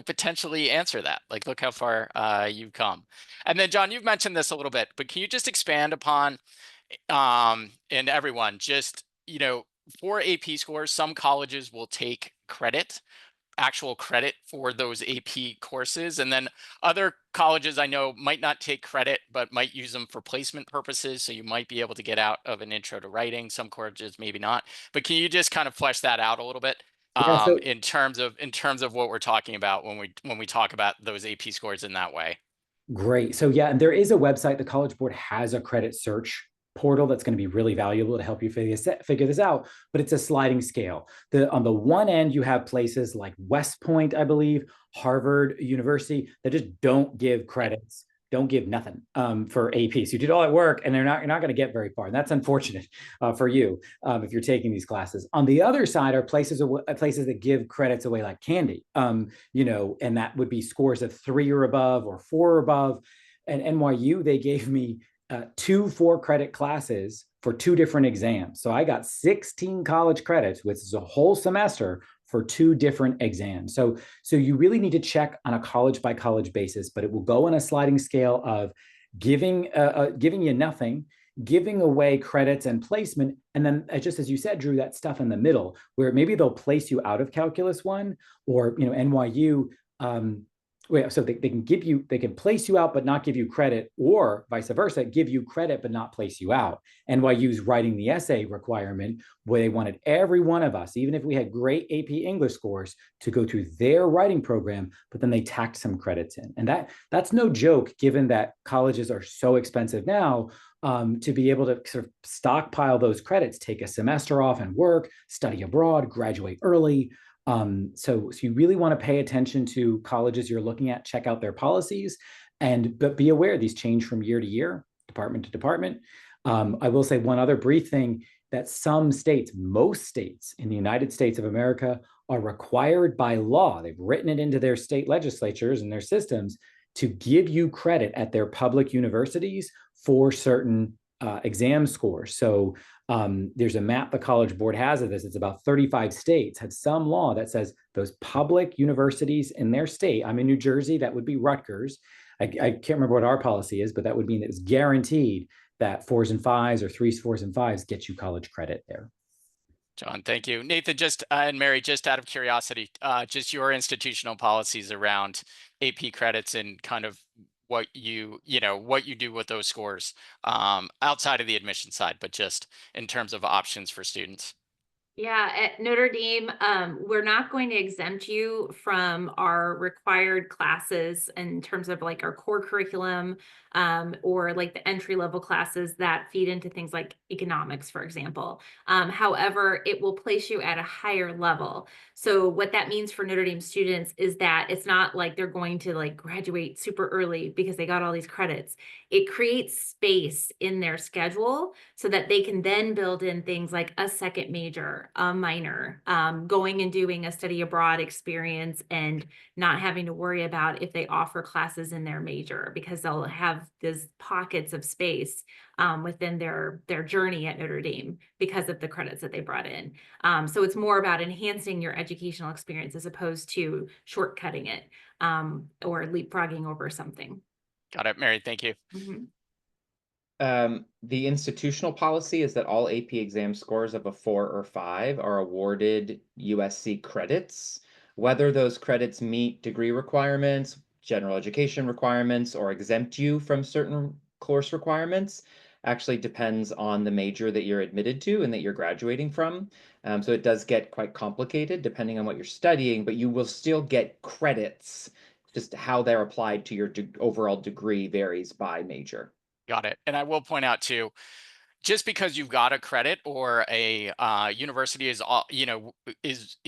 S1: potentially answer that. Like, look how far you've come. And then John, you've mentioned this a little bit, but can you just expand upon and everyone just, for AP scores, some colleges will take actual credit for those AP courses. And then other colleges I know might not take credit, but might use them for placement purposes. So you might be able to get out of an intro to writing. Some colleges, maybe not. But can you just kind of flesh that out a little bit
S5: Yeah, so
S1: in terms of what we're talking about when we talk about those AP scores in that way?
S5: great. So yeah, and there is a website. The College Board has a credit search portal that's going to be really valuable to help you figure this out. But it's a sliding scale. On the one end, you have places like West Point, I believe, Harvard University, that just don't give credits, don't give nothing for AP. So you did all that work, and you're not going to get very far, and that's unfortunate for you if you're taking these classes. On the other side are places that give credits away like candy, and that would be scores of 3 or above or 4 or above. And NYU, they gave me 2 4-credit classes for 2 different exams. So I got 16 college credits, which is a whole semester for 2 different exams. So you really need to check on a college by college basis, but it will go on a sliding scale of giving you nothing, giving away credits and placement, and then just as you said, Drew, that stuff in the middle where maybe they'll place you out of Calculus 1, or NYU. So they can place you out but not give you credit, or vice versa, give you credit but not place you out. NYU's writing the essay requirement, where they wanted every one of us, even if we had great AP English scores, to go through their writing program, but then they tacked some credits in. And that's no joke, given that colleges are so expensive now. To be able to sort of stockpile those credits, take a semester off and work, study abroad, graduate early. So you really want to pay attention to colleges you're looking at, check out their policies, but be aware these change from year to year, department to department. I will say one other brief thing, that some states, most states in the United States of America, are required by law, they've written it into their state legislatures and their systems, to give you credit at their public universities for certain exam scores. So there's a map the College Board has of this. It's about 35 states have some law that says those public universities in their state. I'm in New Jersey, that would be Rutgers. I can't remember what our policy is, but that would mean that it's guaranteed that 4s and 5s or 3s, 4s, and 5s get you college credit there.
S1: John, thank you. Nathan, and Mary, just out of curiosity, just your institutional policies around AP credits and kind of what you do with those scores outside of the admission side, but just in terms of options for students.
S3: Yeah, at Notre Dame, we're not going to exempt you from our required classes in terms of like our core curriculum, or like the entry level classes that feed into things like economics, for example. However, it will place you at a higher level. So what that means for Notre Dame students is that it's not like they're going to like graduate super early because they got all these credits. it creates space in their schedule so that they can then build in things like a second major, a minor, going and doing a study abroad experience, and not having to worry about if they offer classes in their major, because they'll have these pockets of space within their journey at Notre Dame because of the credits that they brought in. So it's more about enhancing your educational experience as opposed to shortcutting it or leapfrogging over something.
S1: Got it, Mary. Thank you.
S3: Mhm.
S2: The institutional policy is that all AP exam scores of a 4 or 5 are awarded USC credits. Whether those credits meet degree requirements, general education requirements, or exempt you from certain course requirements actually depends on the major that you're admitted to and that you're graduating from. So it does get quite complicated depending on what you're studying, but you will still get credits. Just how they're applied to your overall degree varies by major.
S1: Got it. And I will point out too, just because you've got a credit or a university is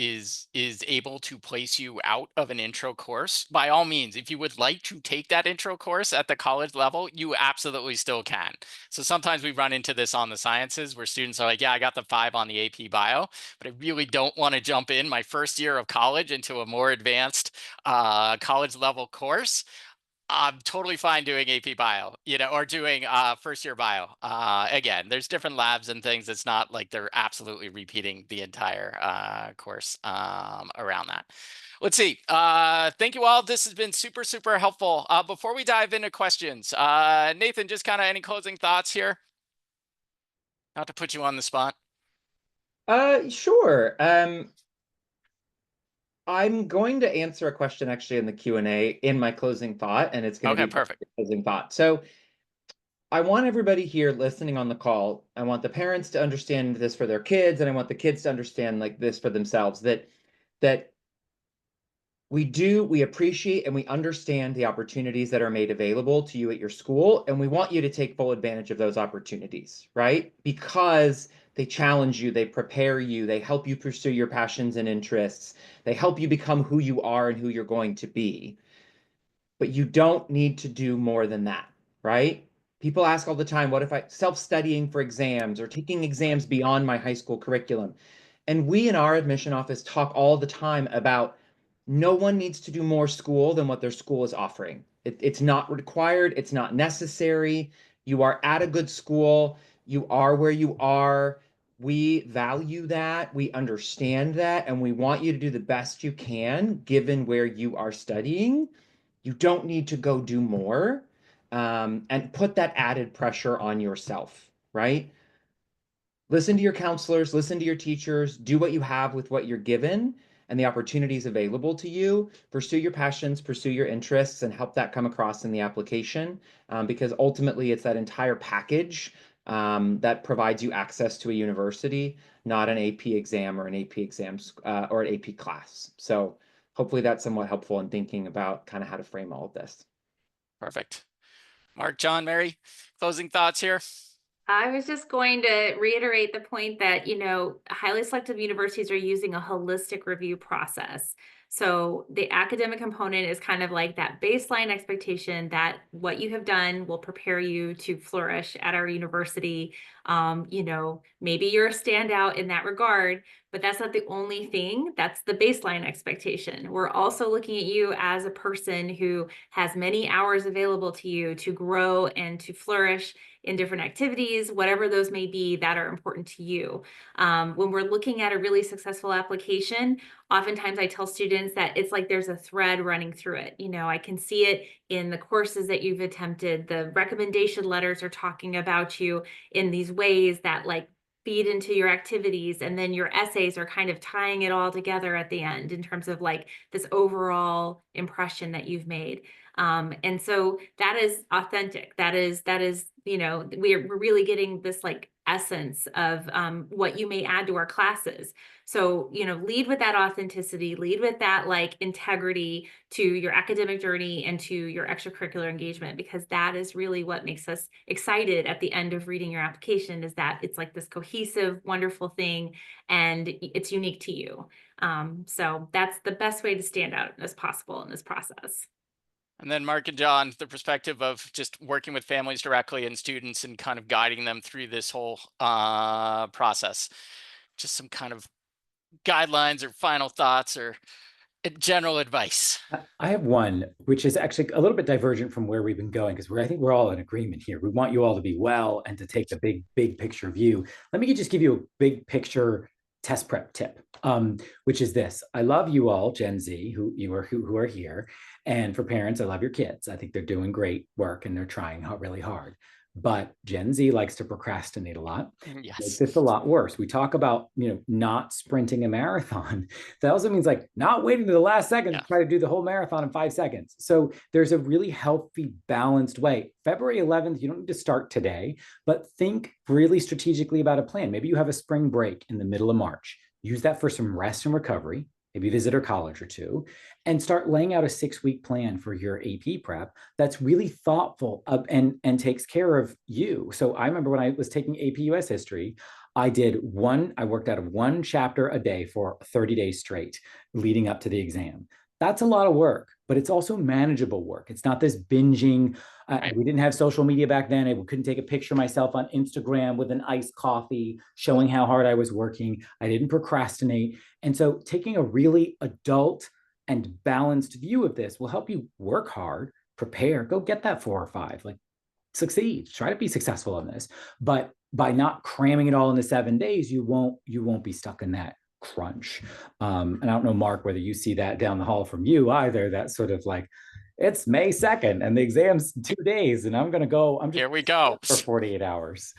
S1: is able to place you out of an intro course, by all means, if you would like to take that intro course at the college level, you absolutely still can. So sometimes we run into this on the sciences where students are like, yeah, I got the 5 on the AP bio, but I really don't want to jump in my first year of college into a more advanced college level course. I'm totally fine doing AP bio, or doing first year bio. Again, there's different labs and things. It's not like they're absolutely repeating the entire course around that. Let's see. Thank you all. This has been super, super helpful. Before we dive into questions, Nathan, just kind of any closing thoughts here? Not to put you on the spot.
S2: Sure. I'm going to answer a question actually in the Q&A in my closing thought, and it's going to
S1: Okay,
S2: be
S1: perfect.
S2: closing thought. So I want everybody here listening on the call, I want the parents to understand this for their kids, and I want the kids to understand like this for themselves, that we appreciate and we understand the opportunities that are made available to you at your school, and we want you to take full advantage of those opportunities, right? Because they challenge you, they prepare you, they help you pursue your passions and interests, they help you become who you are and who you're going to be. But you don't need to do more than that, right? People ask all the time, what if I self-studying for exams or taking exams beyond my high school curriculum? And we in our admission office talk all the time about no one needs to do more school than what their school is offering. It's not required, it's not necessary. You are at a good school, you are where you are. We value that, we understand that, and we want you to do the best you can given where you are studying. You don't need to go do more and put that added pressure on yourself, right? Listen to your counselors, listen to your teachers, do what you have with what you're given and the opportunities available to you. Pursue your passions, pursue your interests, and help that come across in the application, because ultimately it's that entire package that provides you access to a university, not an AP exam or an AP exams or an AP class. So hopefully that's somewhat helpful in thinking about kind of how to frame all of this.
S1: Perfect. Mark, John, Mary, closing thoughts here?
S3: I was just going to reiterate the point that, highly selective universities are using a holistic review process. So the academic component is kind of like that baseline expectation that what you have done will prepare you to flourish at our university. Maybe you're a standout in that regard, but that's not the only thing. That's the baseline expectation. We're also looking at you as a person who has many hours available to you to grow and to flourish in different activities, whatever those may be that are important to you. When we're looking at a really successful application, oftentimes I tell students that it's like there's a thread running through it. I can see it in the courses that you've attempted. The recommendation letters are talking about you in these ways that feed into your activities, and then your essays are kind of tying it all together at the end in terms of this overall impression that you've made. And so that is authentic. That is, we're really getting this essence of what you may add to our classes. So, lead with that authenticity, lead with that integrity to your academic journey and to your extracurricular engagement, because that is really what makes us excited at the end of reading your application, is that it's this cohesive, wonderful thing, and it's unique to you. So that's the best way to stand out as possible in this process.
S1: And then Mark and John, the perspective of just working with families directly and students and kind of guiding them through this whole process. Just some kind of guidelines or final thoughts or general advice.
S5: I have one, which is actually a little bit divergent from where we've been going, because I think we're all in agreement here. We want you all to be well and to take the big picture view. Let me just give you a big picture test prep tip, which is this. I love you all, Gen Z, who are here. And for parents, I love your kids. I think they're doing great work and they're trying really hard. But Gen Z likes to procrastinate a lot.
S1: Yes.
S5: Makes this a lot worse. We talk about, not sprinting a marathon. That also means like not waiting to the last second to try to do the whole marathon in 5 seconds. So there's a really healthy, balanced way. February 11th, you don't need to start today, but think really strategically about a plan. Maybe you have a spring break in the middle of March. Use that for some rest and recovery. Maybe visit a college or two, and start laying out a 6-week plan for your AP prep that's really thoughtful and takes care of you. So I remember when I was taking AP US history, I worked out of 1 chapter a day for 30 days straight leading up to the exam. That's a lot of work, but it's also manageable work. It's not this binging. We didn't have social media back then. I couldn't take a picture of myself on Instagram with an iced coffee showing how hard I was working. I didn't procrastinate. And so taking a really adult and balanced view of this will help you work hard, prepare, go get that 4 or 5, like succeed, try to be successful in this. But by not cramming it all into 7 days, you won't be stuck in that crunch. And I don't know, Mark, whether you see that down the hall from you either, that sort of like, it's May 2nd and the exam's 2 days and I'm just
S1: Here we go.
S5: for 48 hours.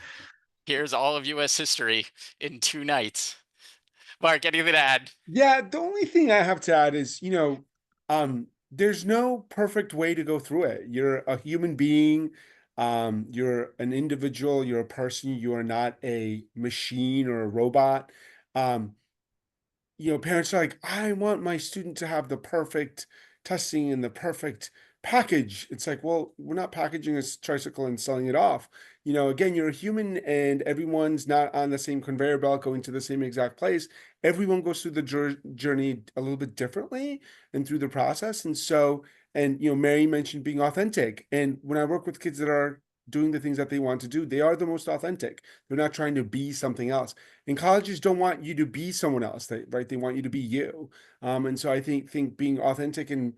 S1: Here's all of US history in 2 nights. Mark, anything to add?
S4: Yeah, the only thing I have to add is, there's no perfect way to go through it. You're a human being. You're an individual. You're a person. You are not a machine or a robot. Parents are like, I want my student to have the perfect testing and the perfect package. It's like, well, we're not packaging a tricycle and selling it off. Again, you're a human and everyone's not on the same conveyor belt going to the same exact place. Everyone goes through the journey a little bit differently and through the process. And so, Mary mentioned being authentic. And when I work with kids that are doing the things that they want to do, they are the most authentic. They're not trying to be something else. And colleges don't want you to be someone else, right? They want you to be you. And so I think being authentic and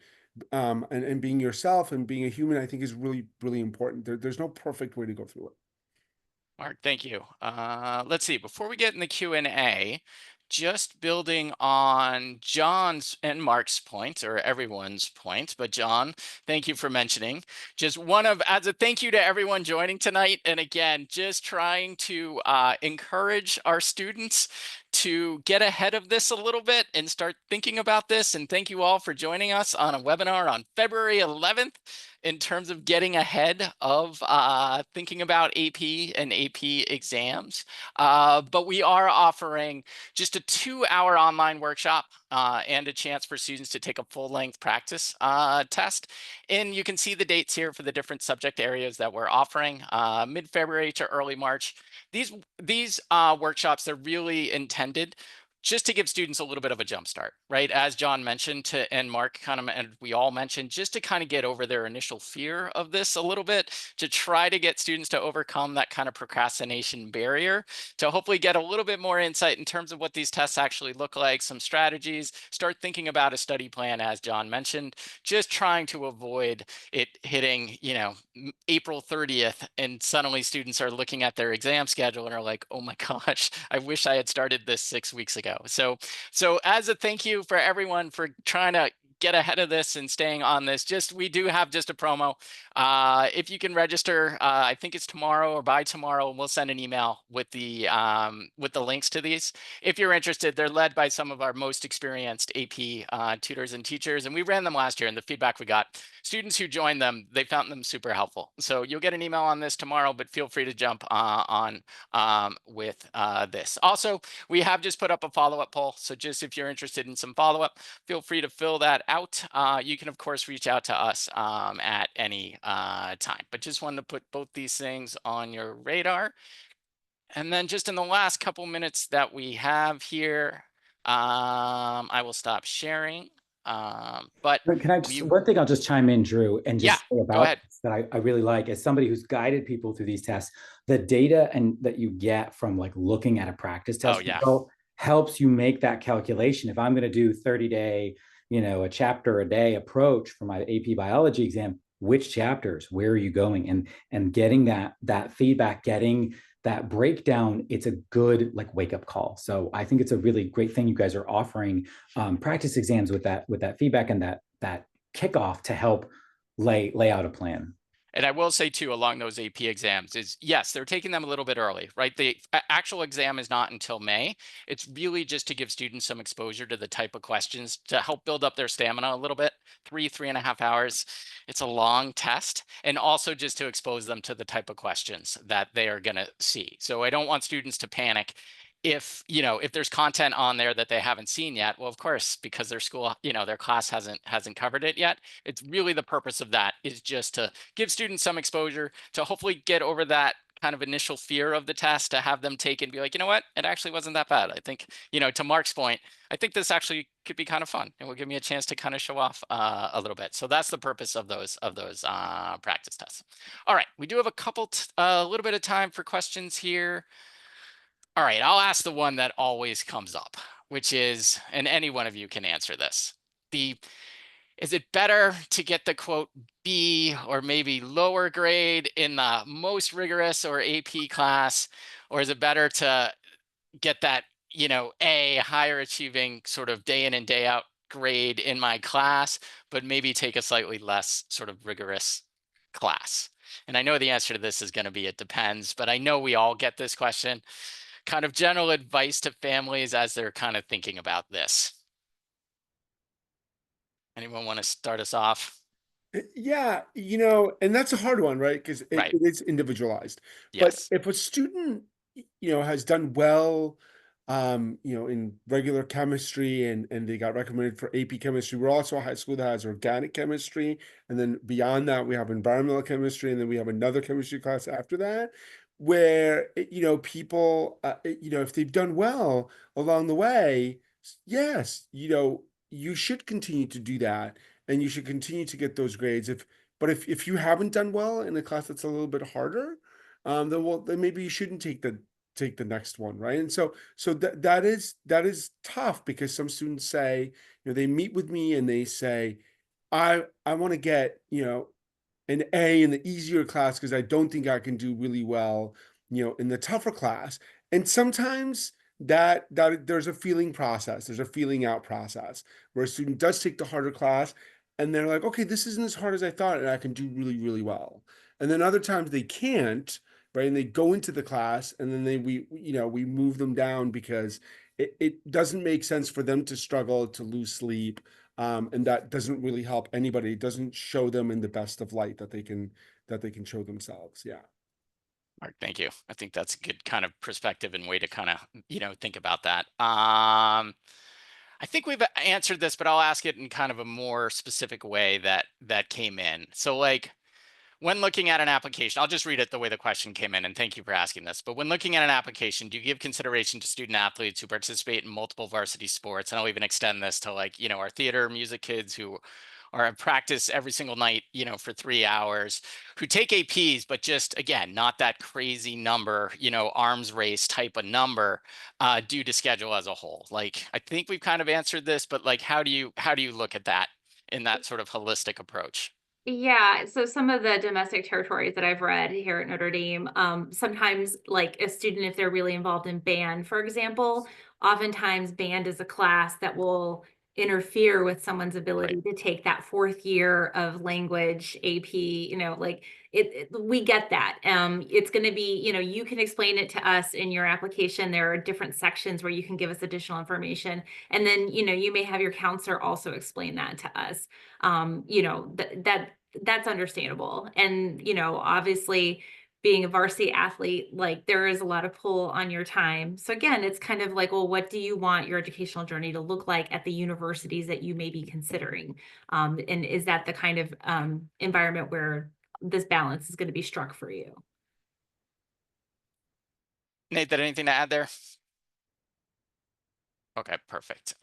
S4: being yourself and being a human, I think is really, really important. There's no perfect way to go through it.
S1: Mark, thank you. Let's see, before we get in the Q&A, just building on John's and Mark's point, or everyone's point, but John, thank you for mentioning. Just as a thank you to everyone joining tonight, and again, just trying to encourage our students to get ahead of this a little bit and start thinking about this. And thank you all for joining us on a webinar on February 11th in terms of getting ahead of thinking about AP and AP exams. But we are offering just a 2-hour online workshop and a chance for students to take a full-length practice test. And you can see the dates here for the different subject areas that we're offering, mid-February to early March. These workshops, they're really intended just to give students a little bit of a jump start, right? As John mentioned and Mark and we all mentioned, just to kind of get over their initial fear of this a little bit, to try to get students to overcome that kind of procrastination barrier, to hopefully get a little bit more insight in terms of what these tests actually look like, some strategies, start thinking about a study plan, as John mentioned, just trying to avoid it hitting, April 30th, and suddenly students are looking at their exam schedule and are like, oh my gosh, I wish I had started this 6 weeks ago. So as a thank you for everyone for trying to get ahead of this and staying on this, we do have just a promo. If you can register, I think it's tomorrow or by tomorrow, we'll send an email with the links to these. If you're interested, they're led by some of our most experienced AP tutors and teachers, and we ran them last year, and the feedback we got, students who joined them, they found them super helpful. So you'll get an email on this tomorrow, but feel free to jump on with this. Also, we have just put up a follow-up poll. So just if you're interested in some follow-up, feel free to fill that out. You can, of course, reach out to us at any time. But just wanted to put both these things on your radar. And then just in the last couple minutes that we have here, I will stop sharing. But
S5: Can I just, one thing I'll just chime in, Drew, and just say
S1: go
S5: about
S1: ahead.
S5: that I really like, as somebody who's guided people through these tests, the data and that you get from like looking at a practice test result helps you make that calculation. If I'm going to do 30-day, a chapter a day approach for my AP biology exam, which chapters, where are you going? And getting that feedback, getting that breakdown, it's a good like wake up call. So I think it's a really great thing you guys are offering practice exams with that feedback and that kickoff to help lay out a plan.
S1: And I will say too, along those AP exams is, yes, they're taking them a little bit early, right? The actual exam is not until May. It's really just to give students some exposure to the type of questions to help build up their stamina a little bit. 3.5 hours. It's a long test. And also just to expose them to the type of questions that they are going to see. So I don't want students to panic if there's content on there that they haven't seen yet. Well, of course, because their school, their class hasn't covered it yet. It's really the purpose of that is just to give students some exposure to hopefully get over that kind of initial fear of the test, to have them take it and be like, you know what, it actually wasn't that bad. I think, to Mark's point, I think this actually could be kind of fun and will give me a chance to kind of show off a little bit. So that's the purpose of those practice tests. All right, we do have a little bit of time for questions here. All right, I'll ask the one that always comes up, which is, and any one of you can answer this. Is it better to get the quote B or maybe lower grade in the most rigorous or AP class, or is it better to get that, A, higher achieving sort of day in and day out grade in my class, but maybe take a slightly less sort of rigorous class? And I know the answer to this is going to be it depends, but I know we all get this question. Kind of general advice to families as they're kind of thinking about this. Anyone want to start us off?
S4: Yeah, and that's a hard one, right? Because
S1: Right.
S4: it is individualized. But
S1: Yes.
S4: if a student, has done well, in regular chemistry and they got recommended for AP chemistry, we're also a high school that has organic chemistry. And then beyond that, we have environmental chemistry. And then we have another chemistry class after that, where, people, if they've done well along the way, yes, you should continue to do that and you should continue to get those grades. If you haven't done well in a class that's a little bit harder, then maybe you shouldn't take the next one, right? And so that is tough, because some students say, they meet with me and they say, I want to get, an A in the easier class because I don't think I can do really well, in the tougher class. And sometimes that there's a feeling process, there's a feeling out process where a student does take the harder class and they're like, okay, this isn't as hard as I thought, and I can do really, really well. And then other times they can't, right? And they go into the class and then we move them down because it doesn't make sense for them to struggle, to lose sleep. And that doesn't really help anybody. It doesn't show them in the best of light that they can show themselves. Yeah.
S1: Mark, thank you. I think that's a good kind of perspective and way to kind of, think about that. I think we've answered this, but I'll ask it in kind of a more specific way that came in. So like, when looking at an application, I'll just read it the way the question came in, and thank you for asking this. But when looking at an application, do you give consideration to student athletes who participate in multiple varsity sports? And I'll even extend this to like, our theater music kids who are at practice every single night, for 3 hours, who take APs, but just, again, not that crazy number, arms race type of number due to schedule as a whole. Like, I think we've kind of answered this, but like, how do you look at that in that sort of holistic approach?
S3: Yeah, so some of the domestic territories that I've read here at Notre Dame, sometimes like a student, if they're really involved in band, for example, oftentimes band is a class that will interfere with someone's ability to take that 4th year of language AP, like we get that. It's going to be, you can explain it to us in your application. There are different sections where you can give us additional information. And then, you may have your counselor also explain that to us. That's understandable. And, obviously being a varsity athlete, like there is a lot of pull on your time. So again, it's kind of like, well, what do you want your educational journey to look like at the universities that you may be considering? And is that the kind of environment where this balance is going to be struck for you?
S1: Nathan, anything to add there? Okay, perfect.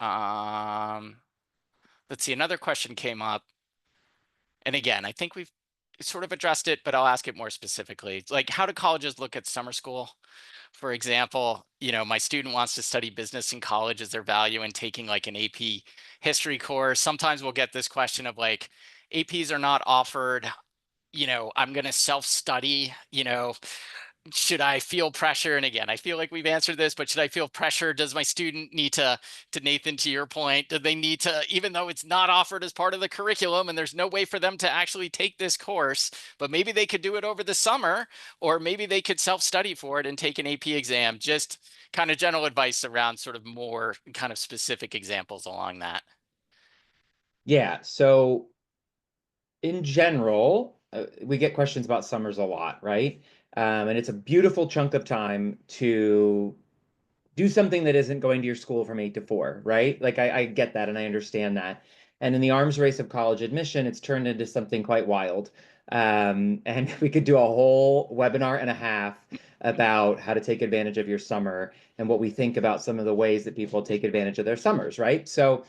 S1: let's see, another question came up. And again, I think we've sort of addressed it, but I'll ask it more specifically. Like, how do colleges look at summer school? For example, my student wants to study business in college. Is there value in taking like an AP history course? Sometimes we'll get this question of like, APs are not offered, I'm going to self-study, should I feel pressure? And again, I feel like we've answered this, but should I feel pressure? Does my student need to Nathan, to your point, do they need to, even though it's not offered as part of the curriculum and there's no way for them to actually take this course, but maybe they could do it over the summer, or maybe they could self-study for it and take an AP exam? Just kind of general advice around sort of more kind of specific examples along that.
S2: Yeah, so in general, we get questions about summers a lot, right? And it's a beautiful chunk of time to do something that isn't going to your school from 8 to 4, right? Like I get that and I understand that. And in the arms race of college admission, it's turned into something quite wild. And we could do a whole webinar and a half about how to take advantage of your summer and what we think about some of the ways that people take advantage of their summers, right? So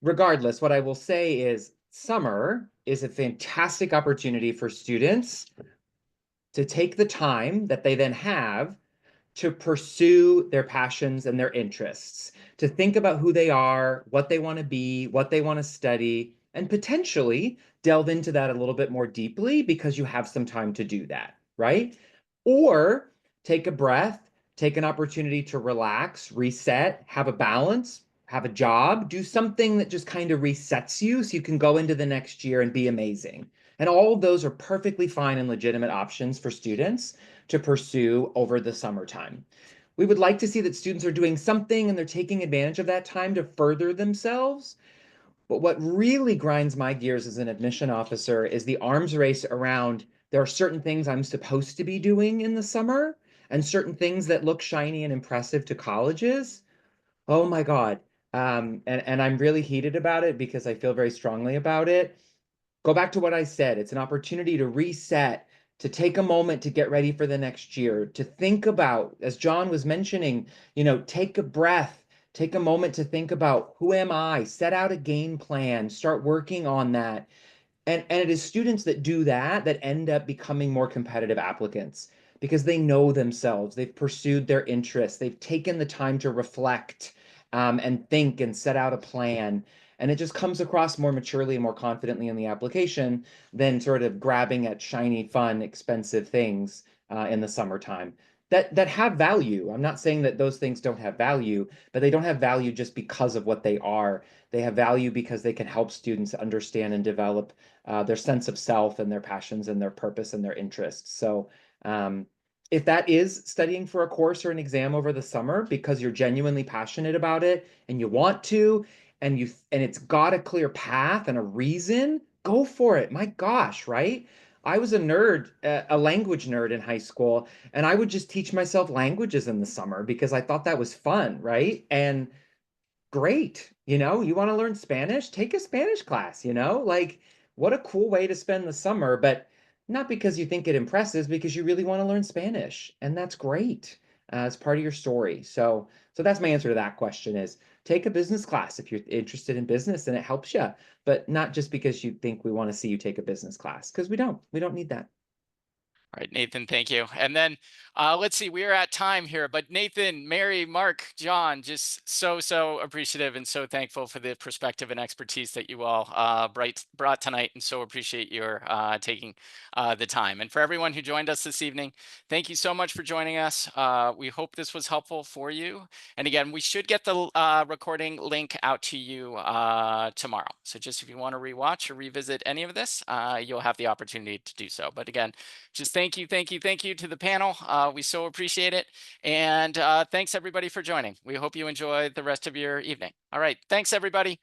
S2: regardless, what I will say is summer is a fantastic opportunity for students to take the time that they then have to pursue their passions and their interests, to think about who they are, what they want to be, what they want to study, and potentially delve into that a little bit more deeply because you have some time to do that, right? Or take a breath, take an opportunity to relax, reset, have a balance, have a job, do something that just kind of resets you so you can go into the next year and be amazing. And all of those are perfectly fine and legitimate options for students to pursue over the summertime. We would like to see that students are doing something and they're taking advantage of that time to further themselves. But what really grinds my gears as an admission officer is the arms race around there are certain things I'm supposed to be doing in the summer and certain things that look shiny and impressive to colleges. Oh my God. And I'm really heated about it because I feel very strongly about it. Go back to what I said. It's an opportunity to reset, to take a moment to get ready for the next year, to think about, as John was mentioning, take a breath, take a moment to think about who am I, set out a game plan, start working on that. And it is students that do that end up becoming more competitive applicants because they know themselves, they've pursued their interests, they've taken the time to reflect and think and set out a plan. And it just comes across more maturely and more confidently in the application than sort of grabbing at shiny, fun, expensive things in the summertime that have value. I'm not saying that those things don't have value, but they don't have value just because of what they are. They have value because they can help students understand and develop their sense of self and their passions and their purpose and their interests. So if that is studying for a course or an exam over the summer because you're genuinely passionate about it and you want to, and it's got a clear path and a reason, go for it. My gosh, right? I was a nerd, a language nerd in high school, and I would just teach myself languages in the summer because I thought that was fun, right? And great, you want to learn Spanish? Take a Spanish class, like what a cool way to spend the summer, but not because you think it impresses, because you really want to learn Spanish, and that's great. It's part of your story. So that's my answer to that question is take a business class if you're interested in business and it helps you, but not just because you think we want to see you take a business class, because we don't need that.
S1: All right, Nathan, thank you. And then let's see, we are at time here, but Nathan, Mary, Mark, John, just so appreciative and so thankful for the perspective and expertise that you all brought tonight, and so appreciate your taking the time. And for everyone who joined us this evening, thank you so much for joining us. We hope this was helpful for you. And again, we should get the recording link out to you tomorrow. So just if you want to rewatch or revisit any of this, you'll have the opportunity to do so. But again, just thank you to the panel. We so appreciate it. And thanks everybody for joining. We hope you enjoy the rest of your evening. All right. Thanks everybody.